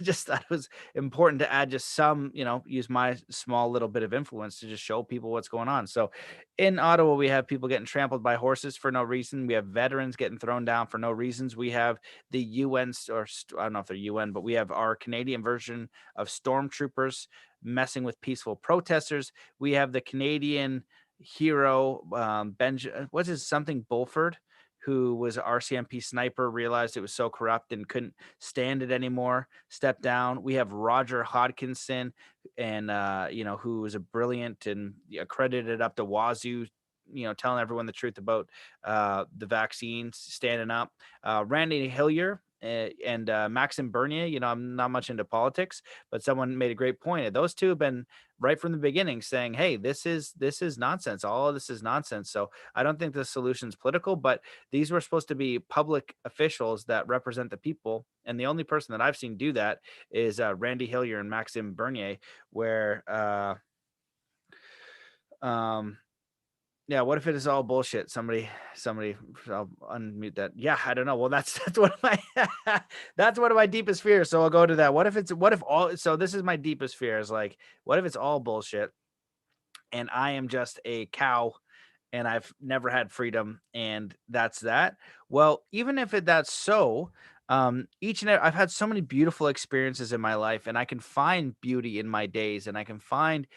just thought it was important to add just some, use my small little bit of influence to just show people what's going on. So in Ottawa, we have people getting trampled by horses for no reason. We have veterans getting thrown down for no reasons. We have the UN, or I don't know if they're UN, but we have our Canadian version of stormtroopers messing with peaceful protesters. We have the Canadian hero, something Bulford, who was an RCMP sniper, realized it was so corrupt and couldn't stand it anymore, stepped down. We have Roger Hodkinson, and who was a brilliant and accredited up to wazoo, telling everyone the truth about the vaccines, standing up. Randy Hillier and Maxime Bernier. I'm not much into politics, but someone made a great point. Those two have been right from the beginning saying, hey, this is nonsense. All of this is nonsense. So I don't think the solution is political, but these were supposed to be public officials that represent the people. And the only person that I've seen do that is Randy Hillier and Maxime Bernier, where yeah, what if it is all bullshit? Somebody, I'll unmute that. Yeah, I don't know. Well, that's one of my that's one of my deepest fears. So I'll go to that. What if all? So this is my deepest fear, is like, what if it's all bullshit, and I am just a cow, and I've never had freedom, and that's that. Well, even if that's so, I've had so many beautiful experiences in my life, and I can find beauty in my days, and I can find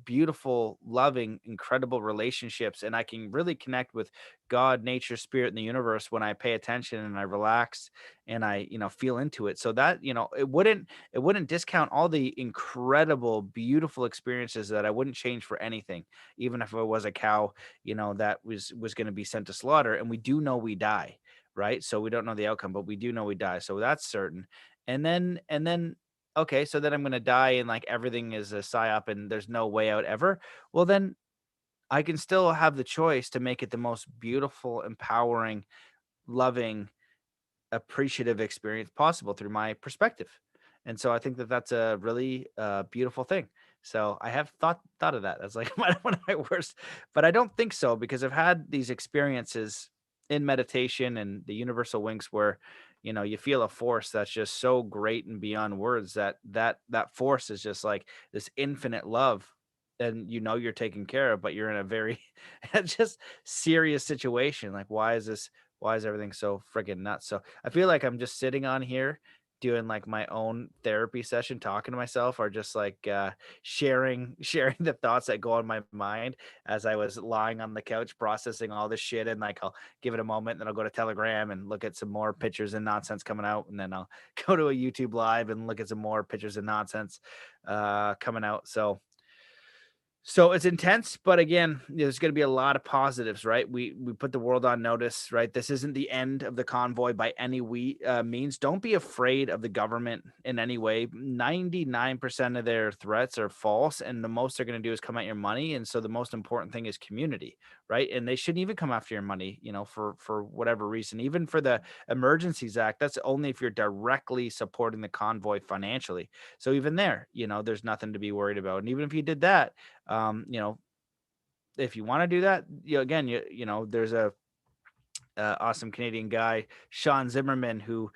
beautiful, loving, incredible relationships, and I can really connect with God, nature, spirit, and the universe when I pay attention and I relax and I, feel into it. So that, it wouldn't discount all the incredible, beautiful experiences that I wouldn't change for anything, even if it was a cow, that was going to be sent to slaughter. And we do know we die, right? So we don't know the outcome, but we do know we die. So that's certain. And then okay, so then I'm gonna die and like everything is a psyop and there's no way out ever. Well, then I can still have the choice to make it the most beautiful, empowering, loving, appreciative experience possible through my perspective. And so I think that that's a really beautiful thing. So I have thought of that as like one of my worst, but I don't think so because I've had these experiences in meditation and the universal winks where you feel a force that's just so great and beyond words that force is just like this infinite love, and you're taken care of, but you're in a very just serious situation. Like, why is everything so freaking nuts? So I feel like I'm just sitting on here doing like my own therapy session, talking to myself, or just like sharing the thoughts that go on my mind as I was lying on the couch processing all this shit. And like I'll give it a moment, then I'll go to Telegram and look at some more pictures and nonsense coming out, and then I'll go to a YouTube live and look at some more pictures and nonsense coming out. So it's intense, but again, there's going to be a lot of positives, right? We put the world on notice, right? This isn't the end of the convoy by any means. Don't be afraid of the government in any way. 99% of their threats are false, and the most they're going to do is come at your money. And so the most important thing is community, right? And they shouldn't even come after your money, for whatever reason. Even for the Emergencies Act, that's only if you're directly supporting the convoy financially. So even there, there's nothing to be worried about. And even if you did that, if you want to do that, again, there's a awesome Canadian guy, Sean Zimmerman, who,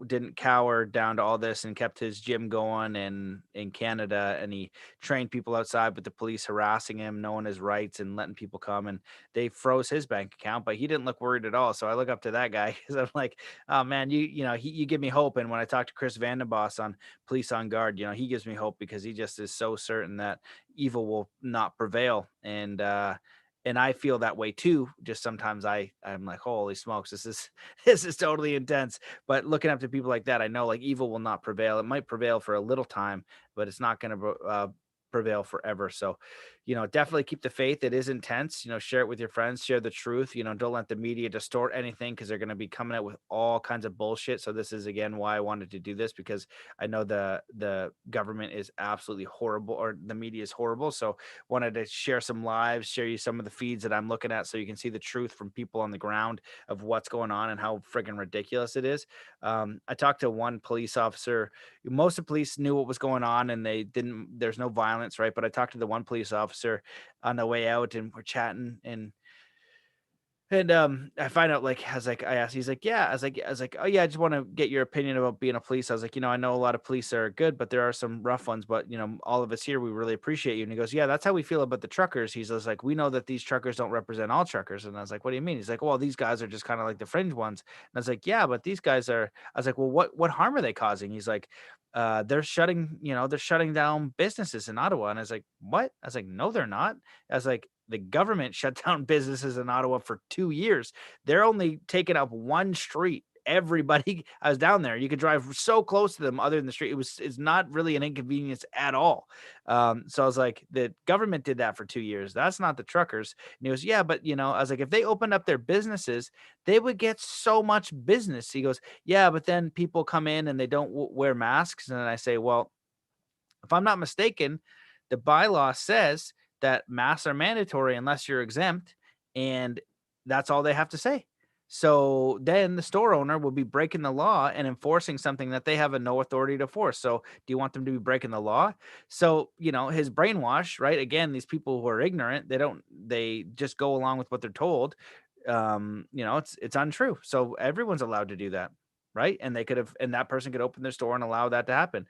didn't cower down to all this and kept his gym going in Canada. And he trained people outside with the police harassing him, knowing his rights and letting people come. And they froze his bank account, but he didn't look worried at all. So I look up to that guy because I'm like, oh man, you give me hope. And when I talk to Chris Vandenboss on Police on Guard, he gives me hope because he just is so certain that evil will not prevail. And I feel that way too. Just sometimes I'm like, holy smokes, this is this is totally intense. But looking up to people like that, I know like evil will not prevail. It might prevail for a little time, but it's not going to prevail forever. So, definitely keep the faith. It is intense. Share it with your friends. Share the truth. Don't let the media distort anything because they're going to be coming out with all kinds of bullshit. So this is again why I wanted to do this, because I know the government is absolutely horrible, or the media is horrible. So wanted to share some lives, share you some of the feeds that I'm looking at so you can see the truth from people on the ground of what's going on and how friggin' ridiculous it is. I talked to one police officer. Most of the police knew what was going on and there's no violence, right? But I talked to the one police officer on the way out and we're chatting and I find out I asked, he's like, yeah, I was like, oh yeah, I just want to get your opinion about being a police. I was like, I know a lot of police are good, but there are some rough ones, but all of us here, we really appreciate you. And he goes, yeah, that's how we feel about the truckers. He's just like, we know that these truckers don't represent all truckers. And I was like, what do you mean? He's like, well, these guys are just kind of like the fringe ones. And I was like, yeah, but these guys are, I was like, well, what harm are they causing? He's like, they're shutting down businesses in Ottawa. And I was like, what? I was like, no, they're not. I was like, the government shut down businesses in Ottawa for 2 years. They're only taking up one street. Everybody, I was down there. You could drive so close to them other than the street. It's not really an inconvenience at all. So I was like, the government did that for 2 years. That's not the truckers. And he goes, yeah, but I was like, if they opened up their businesses, they would get so much business. He goes, yeah, but then people come in and they don't wear masks. And then I say, well, if I'm not mistaken, the bylaw says that masks are mandatory unless you're exempt, and that's all they have to say. So then the store owner will be breaking the law and enforcing something that they have no authority to force. So do you want them to be breaking the law? So, his brainwash, right? Again, these people who are ignorant, they just go along with what they're told. It's untrue. So everyone's allowed to do that. Right. And and that person could open their store and allow that to happen.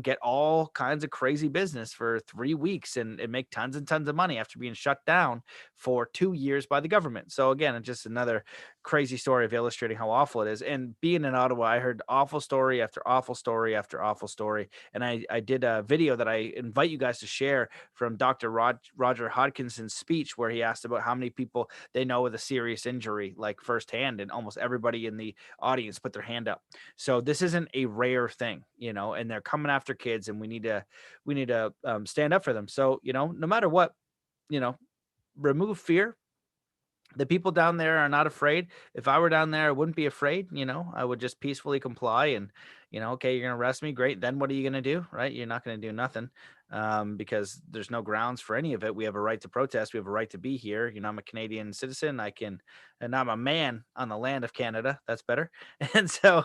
get all kinds of crazy business for 3 weeks and make tons and tons of money after being shut down for 2 years by the government. So again, it's just another crazy story of illustrating how awful it is. And being in Ottawa, I heard awful story after awful story after awful story. And I did a video that I invite you guys to share from Dr. Roger Hodkinson's speech, where he asked about how many people they know with a serious injury, like firsthand, and almost everybody in the audience put their hand up. So this isn't a rare thing, and they're coming after kids, and we need to stand up for them. So, no matter what, remove fear. The people down there are not afraid. If I were down there, I wouldn't be afraid. I would just peacefully comply and, okay, you're going to arrest me. Great. Then what are you going to do? Right. You're not going to do nothing because there's no grounds for any of it. We have a right to protest. We have a right to be here. I'm a Canadian citizen. And I'm a man on the land of Canada. That's better. And so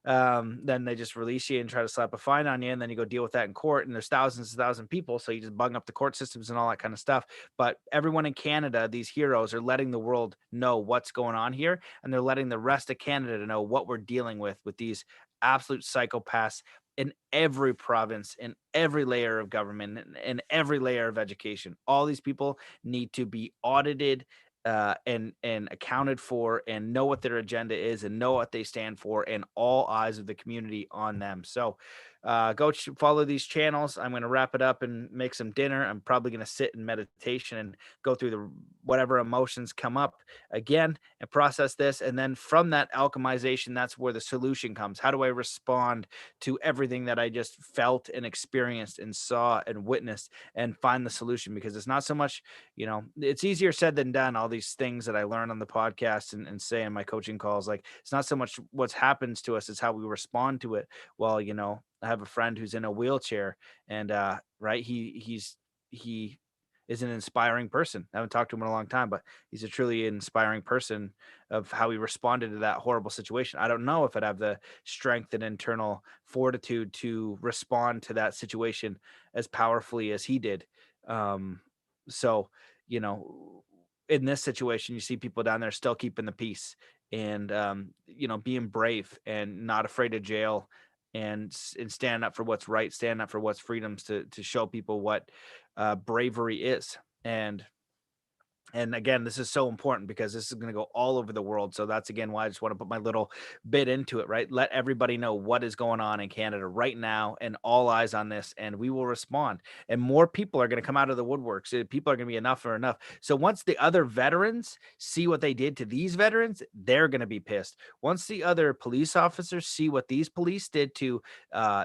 then they just release you and try to slap a fine on you. And then you go deal with that in court. And there's thousands and thousands of people. So you just bung up the court systems and all that kind of stuff. But everyone in Canada, these heroes are letting the world know what's going on here. And they're letting the rest of Canada to know what we're dealing with these absolute psychopaths in every province, in every layer of government, in every layer of education. All these people need to be audited and accounted for, and know what their agenda is and know what they stand for, and all eyes of the community on them. So go follow these channels. I'm going to wrap it up and make some dinner. I'm probably going to sit in meditation and go through whatever emotions come up again and process this. And then from that alchemization, that's where the solution comes. How do I respond to everything that I just felt and experienced and saw and witnessed, and find the solution? Because it's not so much, it's easier said than done. All these things that I learn on the podcast and say in my coaching calls, like, it's not so much what happens to us, it's how we respond to it. Well, I have a friend who's in a wheelchair, and right, he is an inspiring person. I haven't talked to him in a long time, but he's a truly inspiring person of how he responded to that horrible situation. I don't know if I'd have the strength and internal fortitude to respond to that situation as powerfully as he did. So, in this situation, you see people down there still keeping the peace and, being brave and not afraid of jail, and stand up for what's right, stand up for what's freedoms, to show people what bravery is. And again, this is so important because this is going to go all over the world. So that's, again, why I just want to put my little bit into it, right? Let everybody know what is going on in Canada right now, and all eyes on this, and we will respond. And more people are going to come out of the woodworks. People are going to be enough or enough. So once the other veterans see what they did to these veterans, they're going to be pissed. Once the other police officers see what these police did to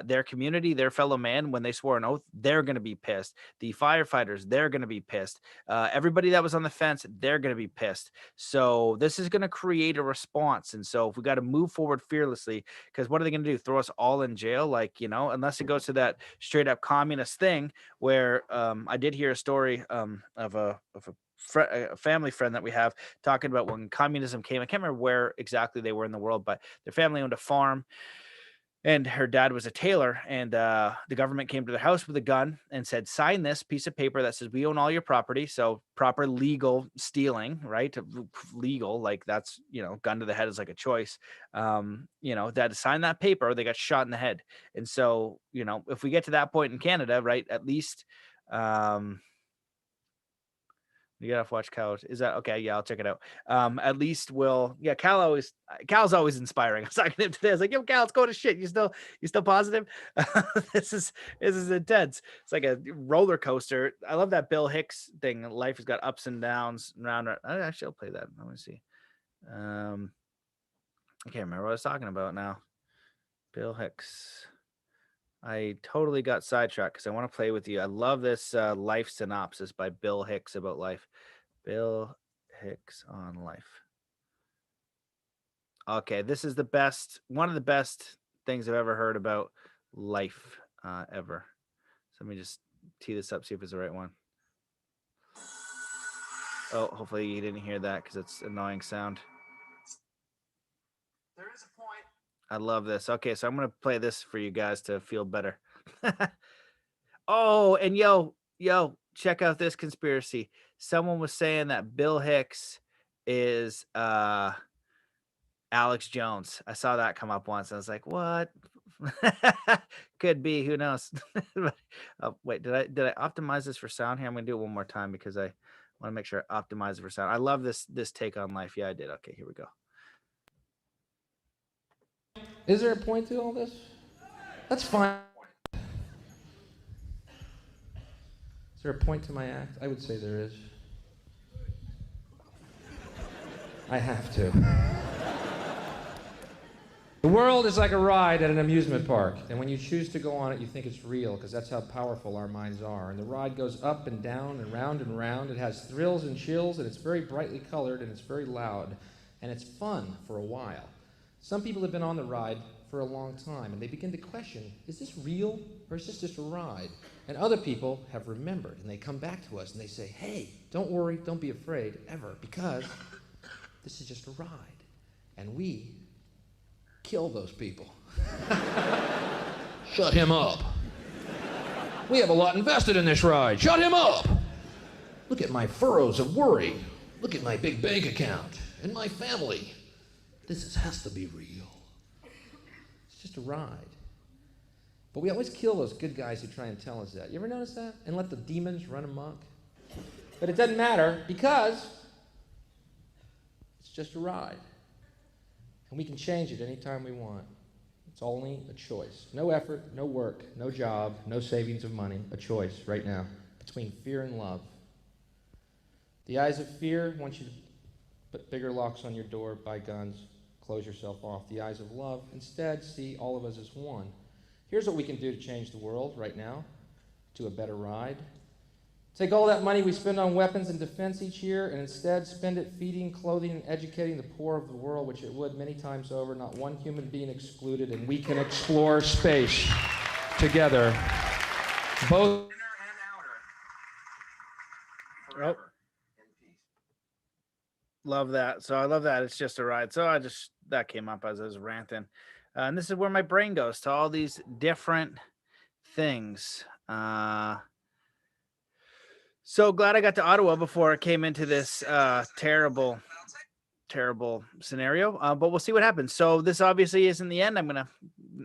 their community, their fellow man, when they swore an oath, they're going to be pissed. The firefighters, they're going to be pissed. Everybody that was on the fence, they're going to be pissed. So this is going to create a response. And so if we got to move forward fearlessly, because what are they going to do? Throw us all in jail? Like, unless it goes to that straight up communist thing where I did hear a story of a family friend that we have talking about when communism came. I can't remember where exactly they were in the world, but their family owned a farm. And her dad was a tailor, and the government came to their house with a gun and said, sign this piece of paper that says we own all your property. So proper legal stealing, right? Legal, like that's, gun to the head is like a choice. That sign that paper, or they got shot in the head. And so, if we get to that point in Canada, right, at least, you gotta watch Cal. Is that okay? Yeah, I'll check it out. At least Cal's always inspiring. I was talking to him today. I was like, yo, Cal, let's go to shit. You still positive? This is intense. It's like a roller coaster. I love that Bill Hicks thing. Life has got ups and downs. Actually, I'll play that. Let me see. I can't remember what I was talking about now. Bill Hicks. I totally got sidetracked because I want to play with you. I love this life synopsis by Bill Hicks about life. Bill Hicks on life. Okay, this is one of the best things I've ever heard about life ever. So let me just tee this up, see if it's the right one. Oh, hopefully you didn't hear that because it's annoying sound. There is a point. I love this. Okay, so I'm going to play this for you guys to feel better. Oh, and yo, check out this conspiracy. Someone was saying that Bill Hicks is Alex Jones. I saw that come up once. I was like, what? Could be, who knows? Oh, wait, did I optimize this for sound here? I'm gonna do it one more time because I want to make sure I optimize it for sound. I love this take on life. Yeah, I did. Okay, here we go. Is there a point to all this? That's fine. Is there a point to my act? I would say there is. I have to. The world is like a ride at an amusement park, and when you choose to go on it, you think it's real, because that's how powerful our minds are. And the ride goes up and down and round and round. It has thrills and chills, and it's very brightly colored, and it's very loud, and it's fun for a while. Some people have been on the ride for a long time, and they begin to question, is this real, or is this just a ride? And other people have remembered, and they come back to us, and they say, hey, don't worry, don't be afraid, ever, because this is just a ride. And we kill those people. Shut him up. We have a lot invested in this ride. Shut him up. Look at my furrows of worry. Look at my big bank account and my family. This has to be real. It's just a ride. But we always kill those good guys who try and tell us that. You ever notice that? And let the demons run amok? But it doesn't matter because it's just a ride. And we can change it anytime we want. It's only a choice. No effort, no work, no job, no savings of money. A choice right now between fear and love. The eyes of fear want you to put bigger locks on your door, buy guns, close yourself off. The eyes of love instead see all of us as one. Here's what we can do to change the world right now to a better ride. Take all that money we spend on weapons and defense each year and instead spend it feeding, clothing, and educating the poor of the world, which it would many times over, not one human being excluded, and we can explore space together, both inner and outer, forever in peace. Love that. So I love that. It's just a ride. So that came up as I was ranting. And this is where my brain goes to all these different things. So glad I got to Ottawa before I came into this terrible scenario. But we'll see what happens. So this obviously isn't the end. I'm going to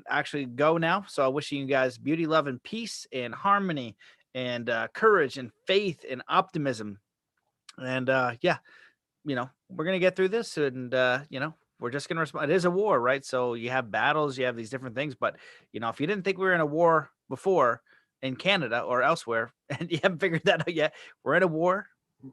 actually go now. So I'm wishing you guys beauty, love, and peace and harmony and courage and faith and optimism. And yeah, we're going to get through this and, we're just going to respond. It is a war, right? So you have battles, you have these different things. But, if you didn't think we were in a war before, in Canada or elsewhere, and you haven't figured that out yet, we're in a war.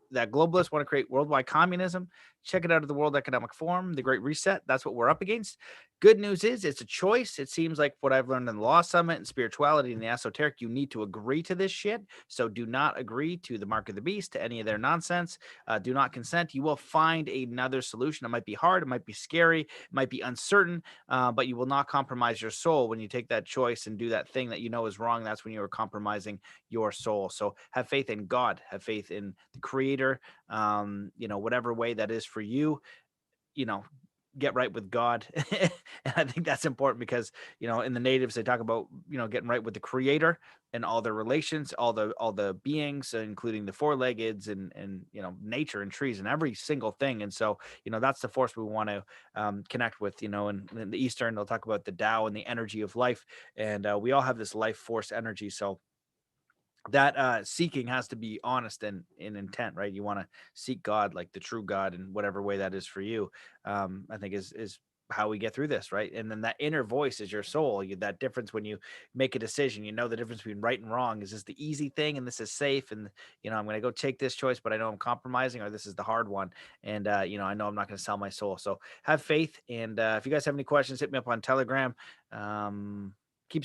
That globalists want to create worldwide communism. Check it out at the World Economic Forum, the Great Reset. That's what we're up against. Good news is it's a choice. It seems like what I've learned in the Law Summit and spirituality and the esoteric, you need to agree to this shit. So do not agree to the mark of the beast, to any of their nonsense. Do not consent. You will find another solution. It might be hard. It might be scary. It might be uncertain, but you will not compromise your soul when you take that choice and do that thing that you know is wrong. That's when you are compromising your soul. So have faith in God. Have faith in the Creator, whatever way that is for you, get right with God. And I think that's important because, in the natives, they talk about, getting right with the Creator and all their relations, all the beings, including the four-leggeds and nature and trees and every single thing. And so, that's the force we want to connect with, and in the Eastern, they'll talk about the Tao and the energy of life. And we all have this life force energy. So that seeking has to be honest and in intent, right? You want to seek God, like the true God, in whatever way that is for you. I think is how we get through this, right? And then that inner voice is your soul. That difference when you make a decision, the difference between right and wrong. Is this the easy thing and this is safe, and I'm going to go take this choice, but I know I'm compromising, or this is the hard one, and I know I'm not going to sell my soul. So have faith, and if you guys have any questions, hit me up on Telegram.